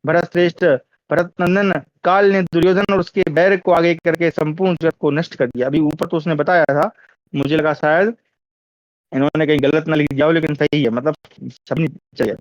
Speaker 1: भरत श्रेष्ठ भरत नंदन काल ने दुर्योधन और उसके बैर को आगे करके संपूर्ण जगत को नष्ट कर दिया। अभी ऊपर तो उसने बताया था, मुझे लगा शायद इन्होंने कहीं गलत न लिख दिया हो, लेकिन सही है, मतलब सबनी चाहिए।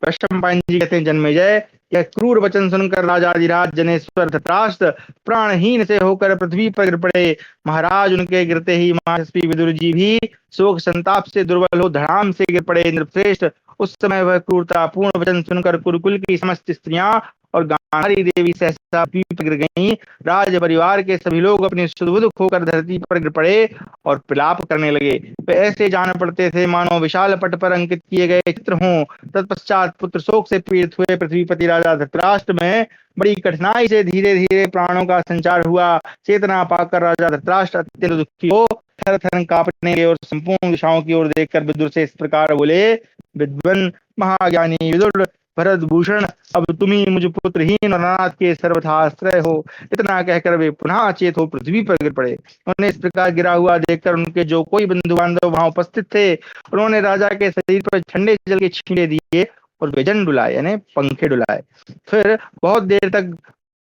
Speaker 1: वैशंपायन जी कहते हैं, जन्मेजय यह क्रूर वचन सुनकर राजाधिराज जनेश्वर धृतराष्ट्र प्राणहीन से होकर पृथ्वी पर गिर पड़े। महाराज उनके गिरते ही महर्षि विदुर जी भी शोक संताप से दुर्बल हो धड़ाम से गिर पड़े। नृपश्रेष्ठ उस समय वह क्रूरता पूर्ण वचन सुनकर कुरुकुल की समस्त स्त्रियां और गांधारी देवी सहसा पृथ्वी पर गिर गईं। राज परिवार के सभी लोग अपने सुदबुद होकर धरती पर गिर पड़े और विलाप करने लगे। वे ऐसे जान पड़ते थे मानो विशाल पट पर अंकित किए गए चित्र हों। तत्पश्चात पुत्र शोक से पीड़ित हुए पृथ्वीपति राजा धृतराष्ट्र में बड़ी कठिनाई से धीरे धीरे प्राणों का संचार हुआ। चेतना पाकर राजा धृतराष्ट्र अत्यंत दुखी हो थर थर कांपने लगे और संपूर्ण दिशाओं की ओर देखकर विदुर से इस प्रकार बोले, विद्वन महाज्ञानी विदुर भरत भूषण, अब तुम ही मुझ पुत्रहीन और अनाथ के सर्वथा आश्रय हो। इतना कहकर वे पुनः अचेत हो पृथ्वी पर गिर पड़े। उन्हें इस प्रकार गिरा हुआ देखकर उनके जो कोई बंधु बांधव वहां उपस्थित थे उन्होंने राजा के शरीर पर ठंडे जल के छींटे दिए और व्यजन डुलाए, यानी पंखे डुलाए। फिर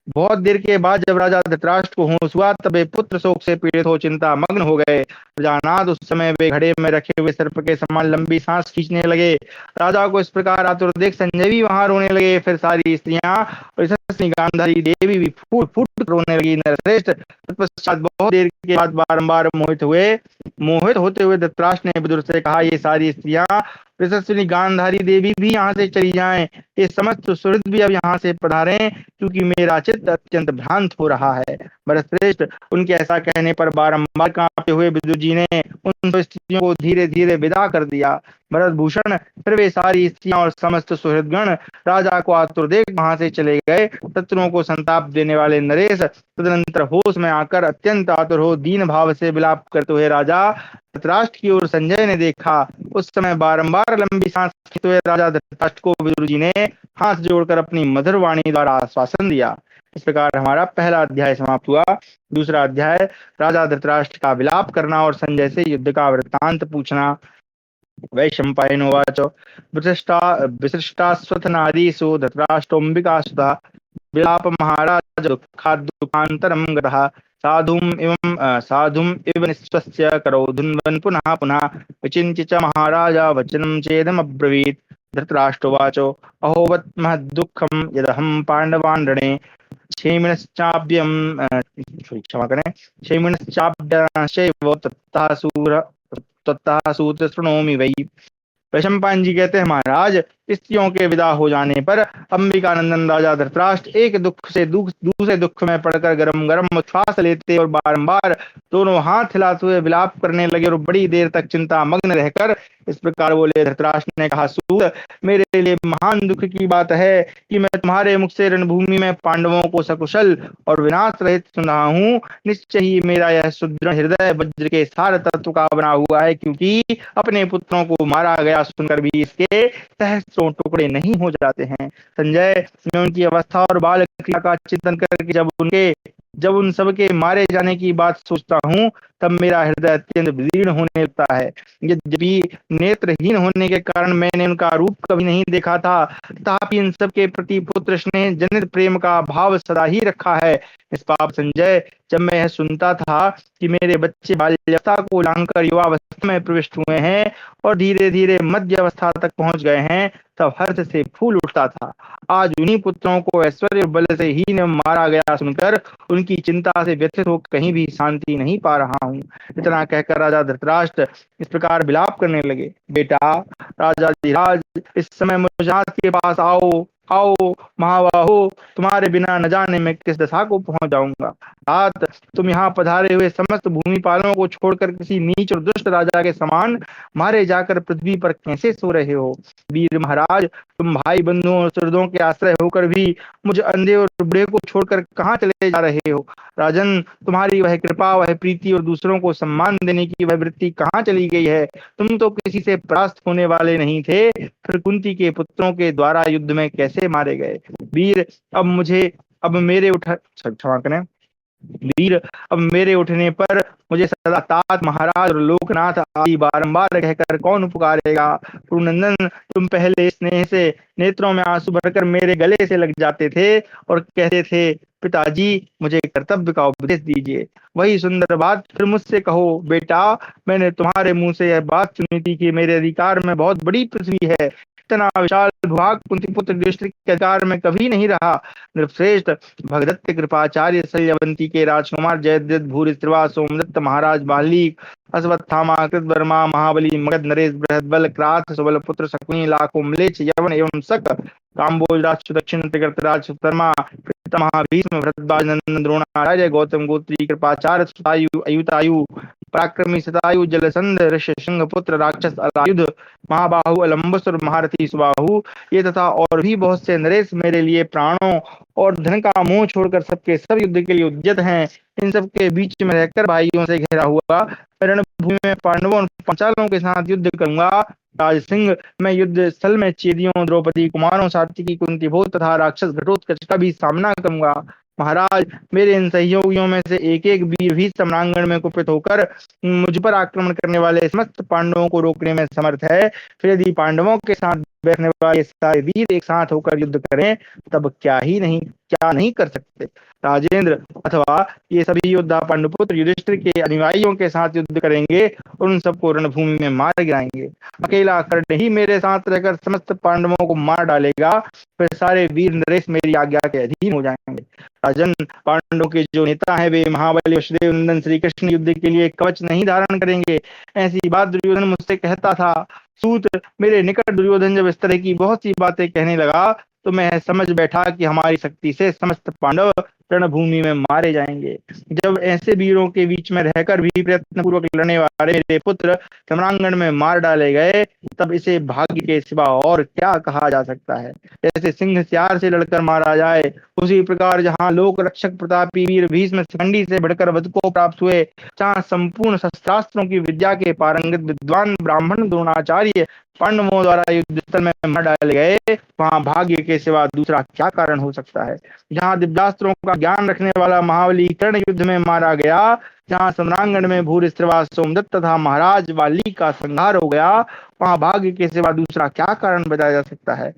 Speaker 1: बहुत देर के बाद जब राजा धृतराष्ट्र को होश हुआ तब वे पुत्र शोक से पीड़ित हो चिंता मग्न हो गए। प्रजानाथ उस समय वे घड़े में रखे हुए सर्प के समान लंबी सांस खींचने लगे। राजा को इस प्रकार आतुर देख संजय भी वहां रोने लगे। फिर सारी स्त्रियां और यशस्वी गांधारी देवी भी फूट फूट रोने लगी। नरश्रेष्ठ तत्पश्चात बहुत देर के बाद बारंबार मोहित होते हुए धृतराष्ट्र ने विदुर से कहा, ये सारी स्त्रियां यशस्वी गांधारी देवी भी यहाँ से चली जाएं। ये समस्त सुहृद भी अब यहाँ से पधारें, क्योंकि मेरा चित्त अत्यंत भ्रांत हो रहा है। भरतश्रेष्ठ उनके ऐसा कहने पर बारंबार कांपते हुए विदुर जी ने उन स्त्रियों को धीरे धीरे विदा कर दिया। भरत भूषण फिर वे सारी स्त्रियां और समस्त सुहृदगण राजा को आतुर देख वहां से चले गए। शत्रुओं को संताप देने वाले नरेश तदनंतर होश में आकर अत्यंत आतुर हो दीन भाव से विलाप करते हुए राजा धृतराष्ट्र की ओर संजय ने देखा। उस समय बारंबार लंबी सांस खींचते हुए राजा धृतराष्ट्र को विदुर जी ने हाथ जोड़कर अपनी मधुर वाणी द्वारा आश्वासन दिया। इस प्रकार हमारा पहला अध्याय समाप्त हुआ। दूसरा अध्याय राजा धृतराष्ट्र का विलाप करना और संजय से युद्ध का वृत्तांत पूछना। वैशंपायनोवाच विशिष्टाश्वथ नारीषु धृतराष्ट्रोऽम्बिकासुतः विलाप महाराज दुःखान्तरं गतः साधुम् इव निःश्वस्य करो धुन्वन् पुनः पुनः विचिन्त्य च महाराजा वचनं चेदमब्रवीत्। धृतराष्ट्रोवाच अहोवत् महद्दुःखं यदहं पाण्डवान् रणे क्षेमिनश्चाप्यं क्षमा करें क्षेमिनश्चाप्यशैव तत्तः सूत्र शृणोमि वै। वैशंपायन जी कहते हैं, महाराज स्त्रियों के विदा हो जाने पर अंबिका नंदन राजा धृतराष्ट्र एक दुख से दूसरे दुख में पड़कर गरम गरम श्वास लेते और बारंबार दोनों हाथ हिलाते हुए विलाप करने लगे और बड़ी देर तक चिंता मग्न रहकर इस प्रकार बोले। धृतराष्ट्र ने कहा, सूत मेरे लिए महान दुख की बात है कि मैं तुम्हारे मुख से रणभूमि में पांडवों को सकुशल और विनाश रहित सुन रहा हूँ। निश्चय ही मेरा यह सुदृढ़ हृदय वज्र के सार तत्व का बना हुआ है, क्योंकि अपने पुत्रों को मारा गया सुनकर भी इसके सहस्त्रों टुकड़े नहीं हो जाते हैं। संजय, मैं उनकी अवस्था और बाल क्रिया का चिंतन करके जब उन सब के मारे जाने की बात सोचता हूँ तब मेरा हृदय अत्यंत विदीर्ण होने लगता है। यद्यपि नेत्रहीन होने के कारण मैंने उनका रूप कभी नहीं देखा था, तथापि इन सब के प्रति पुत्र स्नेह जनित प्रेम का भाव सदा ही रखा है। निष्पाप संजय, जब मैं यह सुनता था कि मेरे बच्चे बाल्यावस्था को लांघकर युवावस्था में प्रविष्ट हुए हैं और धीरे धीरे मध्य अवस्था तक पहुंच गए हैं, तब हर्ष से फूल उठता था। आज उन्हीं पुत्रों को ऐश्वर्य बल से हीन मारा गया सुनकर उनकी चिंता से व्यथित हो कहीं भी शांति नहीं पा रहा हूँ। इतना कहकर राजा धृतराष्ट्र इस प्रकार विलाप करने लगे। बेटा राजा धीराज, इस समय मुझात के पास आओ। आओ महाबाहो, तुम्हारे बिना न जाने मैं किस दशा को पहुंच जाऊंगा। तात, तुम यहाँ पधारे हुए समस्त भूमिपालों को छोड़कर किसी नीच और दुष्ट राजा के समान मारे जाकर पृथ्वी पर कैसे सो रहे हो? वीर महाराज, तुम भाई बंधुओं और सुहृदों के आश्रय होकर भी मुझ अंधे और बूढ़े को छोड़कर कहाँ चले जा रहे हो? राजन, तुम्हारी वह कृपा, वह प्रीति और दूसरों को सम्मान देने की वह वृत्ति कहाँ चली गई है? तुम तो किसी से परास्त होने वाले नहीं थे, फिर कुंती के पुत्रों के द्वारा युद्ध में कैसे मारे गए? वीर, अब मुझे अब मेरे उठा क्षमा करें वीर, अब मेरे उठने पर मुझे सदा तात महाराज और लोकनाथ आदि बारंबार कहकर कौन पुकारेगा? कुरुनंदन, तुम पहले स्नेह से नेत्रों में आंसू भरकर मेरे गले से लग जाते थे और कहते थे, पिताजी मुझे कर्तव्य का उपदेश दीजिए। वही सुंदर बात फिर मुझसे कहो। बेटा, मैंने तुम्हारे मुंह से यह बात सुनी थी कि मेरे अधिकार में बहुत बड़ी पृथ्वी है। इतना विशाल भूभाग कुंतीपुत्र युधिष्ठिर के अधिकार में कभी नहीं रहा। नृपश्रेष्ठ, भगदत्त कृपाचार्य शल्यवंती के राजकुमार जयद्रथ भूरिश्रवा सोमदत्त महाराज बालीक अश्वत्थामा कृतवर्मा महाबली मगध नरेश बृहद्बल क्राथ सुबल पुत्र शकुनी लाखों म्लेच्छ यवन एवं शक काम्बोज राज सुदक्षिण त्रिगर्तराज सुतर्मा पितामह भीष्म भरद्वाज नंदन द्रोणाचार्य गौतम गोत्री कृपाचार्य सुतायु अयुतायु पराक्रमी सतायु जलसंध ऋष्यशृंग पुत्र राक्षस अलायुध महाबाहु अलम्बस और महारथी सुबाहु, ये तथा और भी बहुत से नरेश मेरे लिए प्राणों और धन का मोह छोड़कर सबके सब युद्ध के लिए उद्यत हैं। इन सब के बीच में रहकर भाइयों से घिरा हुआ मैं रणभूमि में पांडवों और पांचालों के साथ युद्ध करूंगा। राज सिंह, मैं युद्ध स्थल में चेदियों द्रौपदी कुमारों सात्विकी कुंतीभोज तथा राक्षस घटोत्कच का भी सामना करूंगा। महाराज, मेरे इन सहयोगियों में से एक एक वीर भी सम्रांगण में कुपित होकर मुझ पर आक्रमण करने वाले समस्त पांडवों को रोकने में समर्थ है। फिर यदि पांडवों के साथ बैठने वाले सारे वीर एक साथ होकर युद्ध करें, तब क्या नहीं कर सकते? राजेंद्र, अथवा ये सभी योद्धा पांडुपुत्र युधिष्ठिर के अनुयायियों के साथ युद्ध करेंगे और उन सबको रणभूमि में मार गिराएंगे। अकेला कर्ण ही मेरे साथ रहकर समस्त पांडवों को मार डालेगा, फिर सारे वीर नरेश मेरी आज्ञा के अधीन हो जाएंगे। राजन, पांडवों के जो नेता हैं वे महाबली वसुदेव नंदन श्री कृष्ण युद्ध के लिए कवच नहीं धारण करेंगे, ऐसी बात दुर्योधन मुझसे कहता था। सूत, मेरे निकट दुर्योधन जब इस तरह की बहुत सी बातें कहने लगा तो मैं समझ बैठा कि हमारी शक्ति से समस्त पांडव रणभूमि में मारे जाएंगे। जब ऐसे वीरों के बीच में रहकर भी प्रयत्न पूर्वक लड़ने वाले मेरे पुत्र सम्रांगण में मार डाले गए, तब इसे भाग्य के सिवा और क्या कहा जा सकता है? जैसे सिंह सियार से लड़कर मारा जाए, उसी प्रकार जहाँ लोक रक्षक प्रतापी वीर भीष्म शिखंडी से बढ़कर वध को प्राप्त हुए, जहाँ संपूर्ण शस्त्रास्त्रों की विद्या के पारंगत विद्वान ब्राह्मण द्रोणाचार्य पांडवों द्वारा युद्ध स्थल में मार डाले गए, वहां भाग्य के सिवा दूसरा क्या कारण हो सकता है? जहाँ दिव्यास्त्रों का ज्ञान रखने वाला महाबली कर्ण युद्ध में मारा गया, जहाँ सम्रांगण में भूरिश्रवा सोमदत्त तथा महाराज वाली का संहार हो गया, वहां भाग्य के सिवा दूसरा क्या कारण बताया जा सकता है?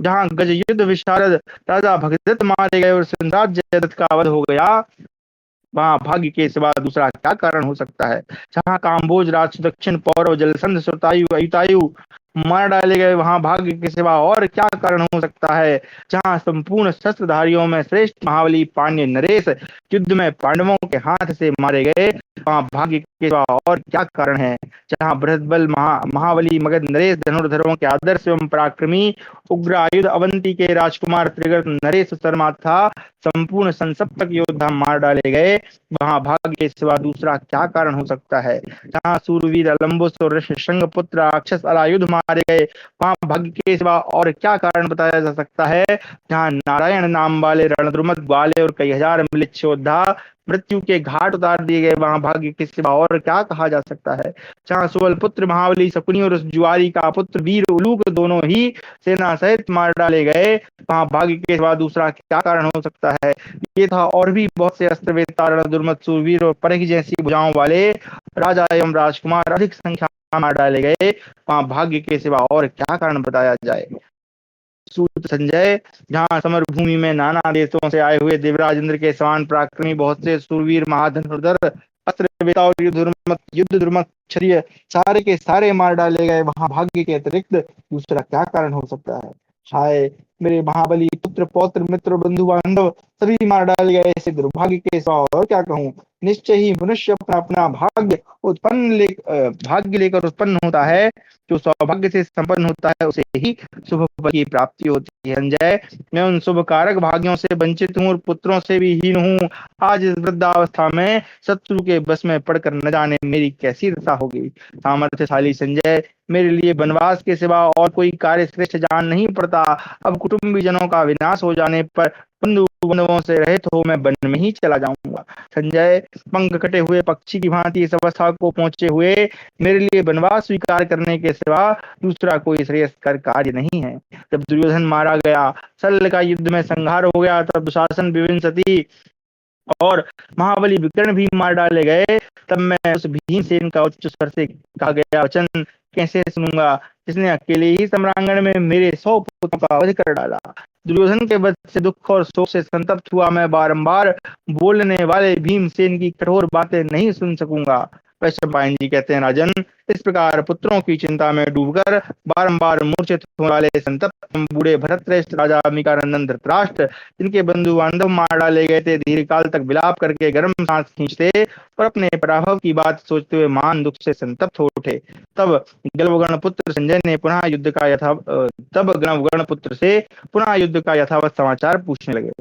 Speaker 1: जहाँ गज युद्ध विशारद राजा भगदत्त मारे गए और सिंहराज जयद्रथ का वध हो गया, वहां भाग्य के सिवा दूसरा क्या कारण हो सकता है? जहाँ काम्बोज राज दक्षिण पौरव जलसंध सुतायु अयुतायु मार डाले गए, वहां भाग्य के सिवा और क्या कारण हो सकता है? जहाँ संपूर्ण शस्त्रधारियों में श्रेष्ठ महाबली पांड्य नरेश युद्ध में पांडवों के हाथ से मारे गए, वहां भाग्य के सिवा और क्या कारण है? जहाँ बृहद्बल महाबली मगध नरेश धनुर्धरों के आदर्श एवं पराक्रमी उग्र आयुध अवंती के राजकुमार त्रिगर्त नरेश शर्मा था संपूर्ण संसप्तक योद्धा मार डाले गए, वहां भाग्य के सिवा दूसरा क्या कारण हो सकता है? जहाँ सूरवीर अलम्बुस और ऋष्यशृंग पुत्र राक्षस अलायुध मारे गए, वहां भाग्य के सिवा और क्या कारण बताया जा सकता है? जहाँ नारायण नाम वाले रणद्रुमत ग्वाले और कई हजार म्लेच्छ योद्धा मृत्यु के घाट उतार दिए गए, वहां भाग्य के सिवा और क्या कहा जा सकता है? जहाँ सुबल पुत्र महाबली शकुनी और उस जुआरी का पुत्र वीर उलूक दोनों ही सेना सहित मार डाले गए, वहां भाग्य के सिवा दूसरा क्या कारण हो सकता है? ये था और भी बहुत से अस्त्र वेत्ता रणधुर्मत सूरवीर और परख जैसी भुजाओं वाले राजा एवं राजकुमार अधिक संख्या में मार डाले गए, वहां भाग्य के सिवा और क्या कारण बताया जाए? सूत संजय, जहाँ समर भूमि में नाना देशों से आए हुए देवराज इंद्र के समान पराक्रमी बहुत से सूरवीर महाधनुर्धर अस्त्र वेता और युद्ध दुर्मत क्षत्रिय सारे के सारे मार डाले गए, वहां भाग्य के अतिरिक्त दूसरा क्या कारण हो सकता है? हाय, मेरे महाबली पुत्र पौत्र मित्र बंधु बांधव सभी मार डाले गए, ऐसे दुर्भाग्य के सिवा और क्या कहूँ? निश्चय ही मनुष्य अपना अपना भाग्य लेकर उत्पन्न होता है। जो सौभाग्य से संपन्न होता है उसे ही शुभ फल की प्राप्ति होती है। संजय, मैं उन शुभ कारक भाग्यों से वंचित हूँ और पुत्रों से भी हीन हूँ। आज इस वृद्धावस्था में शत्रु के बस में पड़कर न जाने मेरी कैसी दशा होगी। सामर्थ्यशाली संजय, मेरे लिए वनवास के सिवा और कोई कार्य श्रेष्ठ जान नहीं पड़ता। अब कुटुंबीजनों का विनाश हो जाने पर बंधु बांधवों से रहित हो मैं वन में ही चला जाऊंगा। संजय, पंख कटे हुए पक्षी की भांति इस अवस्था को पहुंचे हुए मेरे लिए वनवास स्वीकार करने के सिवा दूसरा कोई श्रेयस्कर कार्य नहीं है। जब दुर्योधन मारा गया, शल्य का युद्ध में संहार हो गया, तब दुशासन, विभिन्न और महाबली विकर्ण भी मार डाले गए, तब मैं उस भीमसेन का उच्च स्वर से कहा गया वचन कैसे सुनूंगा, जिसने अकेले ही सम्रांगण में मेरे 100 पुत्रों का वध कर डाला। दुर्योधन के वध से दुख और शोक से संतप्त हुआ मैं बारंबार बोलने वाले भीमसेन की कठोर बातें नहीं सुन सकूंगा। वैशंपायन जी कहते हैं, राजन, इस प्रकार पुत्रों की चिंता में डूबकर बारंबार मूर्छित होने वाले संतप्त बूढ़े भरतश्रेष्ठ राजा अमिकानंदन धृतराष्ट्र, जिनके बंधु बांधव मार डाले गए थे, दीर्घ काल तक विलाप करके गर्म सांस खींचते और अपने पराभव की बात सोचते हुए महान दुख से संतप्त हो उठे। तब गलवगण पुत्र संजय ने पुनः युद्ध का यथा तब गणवगण पुत्र से पुनः युद्ध का यथावत समाचार पूछने लगे।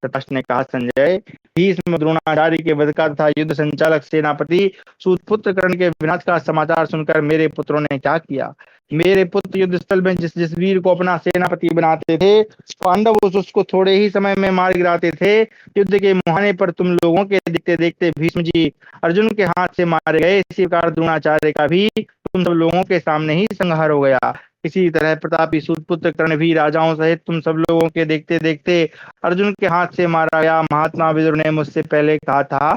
Speaker 1: धृतराष्ट्र ने कहा, संजय, भीष्म द्रोणाचार्य के वध का तथा युद्ध संचालक सेनापति सूतपुत्र कर्ण के विनाश का समाचार सुनकर मेरे पुत्रों ने क्या किया। मेरे पुत्र युद्ध स्थल में जिस जिस वीर को अपना सेनापति बनाते थे, पांडव उसको थोड़े ही समय में मार गिराते थे। युद्ध के मुहाने पर तुम लोगों के देखते देखते भीष्म जी अर्जुन के हाथ से मारे गए। इसी प्रकार द्रोणाचार्य का भी तुम सब लोगों के सामने ही संहार हो गया। इसी तरह प्रतापी सूतपुत्र कर्ण भी राजाओं सहित तुम सब लोगों के देखते देखते अर्जुन के हाथ से मारा गया। महात्मा विदुर ने मुझसे पहले कहा था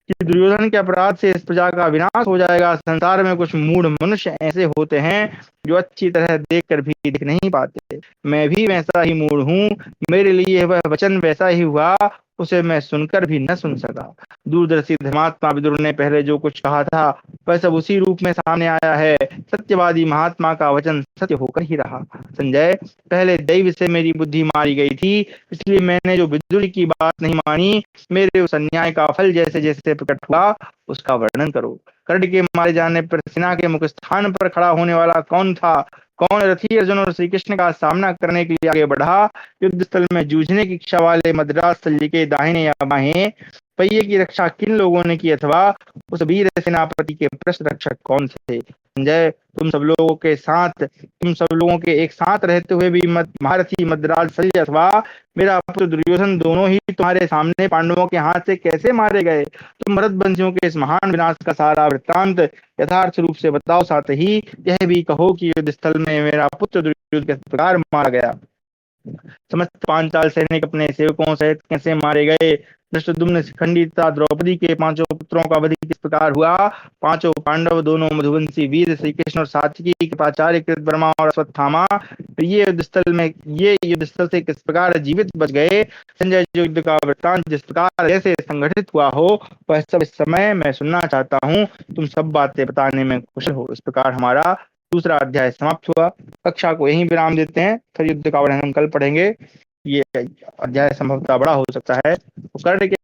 Speaker 1: कि दुर्योधन के अपराध से इस प्रजा का विनाश हो जाएगा। संसार में कुछ मूढ़ मनुष्य ऐसे होते हैं जो अच्छी तरह देख कर भी देख नहीं पाते। मैं भी वैसा ही मूढ़ हूँ। मेरे लिए वह वचन वैसा ही हुआ, उसे मैं सुनकर भी न सुन सका। दूरदर्शी धर्मात्मा विदुर ने पहले जो कुछ कहा था वह सब उसी रूप में सामने आया है। सत्यवादी महात्मा का वचन सत्य होकर ही रहा। संजय, पहले दैव से मेरी बुद्धि मारी गई थी, इसलिए मैंने जो विदुर की बात नहीं मानी, मेरे उस अन्याय का फल जैसे जैसे प्रकट हुआ उसका वर्णन करो। कर्ण के मारे जाने पर सेना के मुख स्थान पर खड़ा होने वाला कौन था? कौन रथी अर्जुन और श्री कृष्ण का सामना करने के लिए आगे बढ़ा? युद्ध स्थल में जूझने की इच्छा वाले मद्रास शल्य के दाहिने या बाएं पहिए की रक्षा किन लोगों ने की, अथवा उस वीर सेनापति के पृष्ठ रक्षक कौन थे? संजय, तुम सब लोगों के एक साथ रहते हुए भी महारथी मद्रास शल्य अथवा मेरा पुत्र दुर्योधन दोनों ही तुम्हारे सामने पांडवों के हाथ से कैसे मारे गए? तुम भरतवंशियों के इस महान विनाश का सारा वृत्तांत यथार्थ रूप से बताओ, साथ ही यह भी कहो कि युद्ध स्थल में मेरा पुत्र दुर्योधन किस प्रकार मारा गया। समस्त पांचाल सैनिक अपने सेवकों सहित कैसे मारे गए? धृष्टद्युम्न, शिखंडी तथा द्रौपदी के 5 पुत्रों का वध किस प्रकार हुआ? 5 पांडव, दोनों मधुवंशी वीर श्री कृष्ण और सात्विकी, कृपाचार्य, कृतवर्मा और अश्वत्थामा, ये युद्ध स्थल से किस प्रकार जीवित बच गए? संजय, जो युद्ध का वृत्तांत जिस प्रकार जैसे संगठित हुआ हो वह सब इस समय मैं सुनना चाहता हूँ। तुम सब बातें बताने में कुशल हो। इस प्रकार हमारा दूसरा अध्याय समाप्त हुआ। कक्षा को यहीं विराम देते हैं, फिर युद्ध का वर्णन हम कल पढ़ेंगे। ये अध्याय संभवतः बड़ा हो सकता है। कर्ण के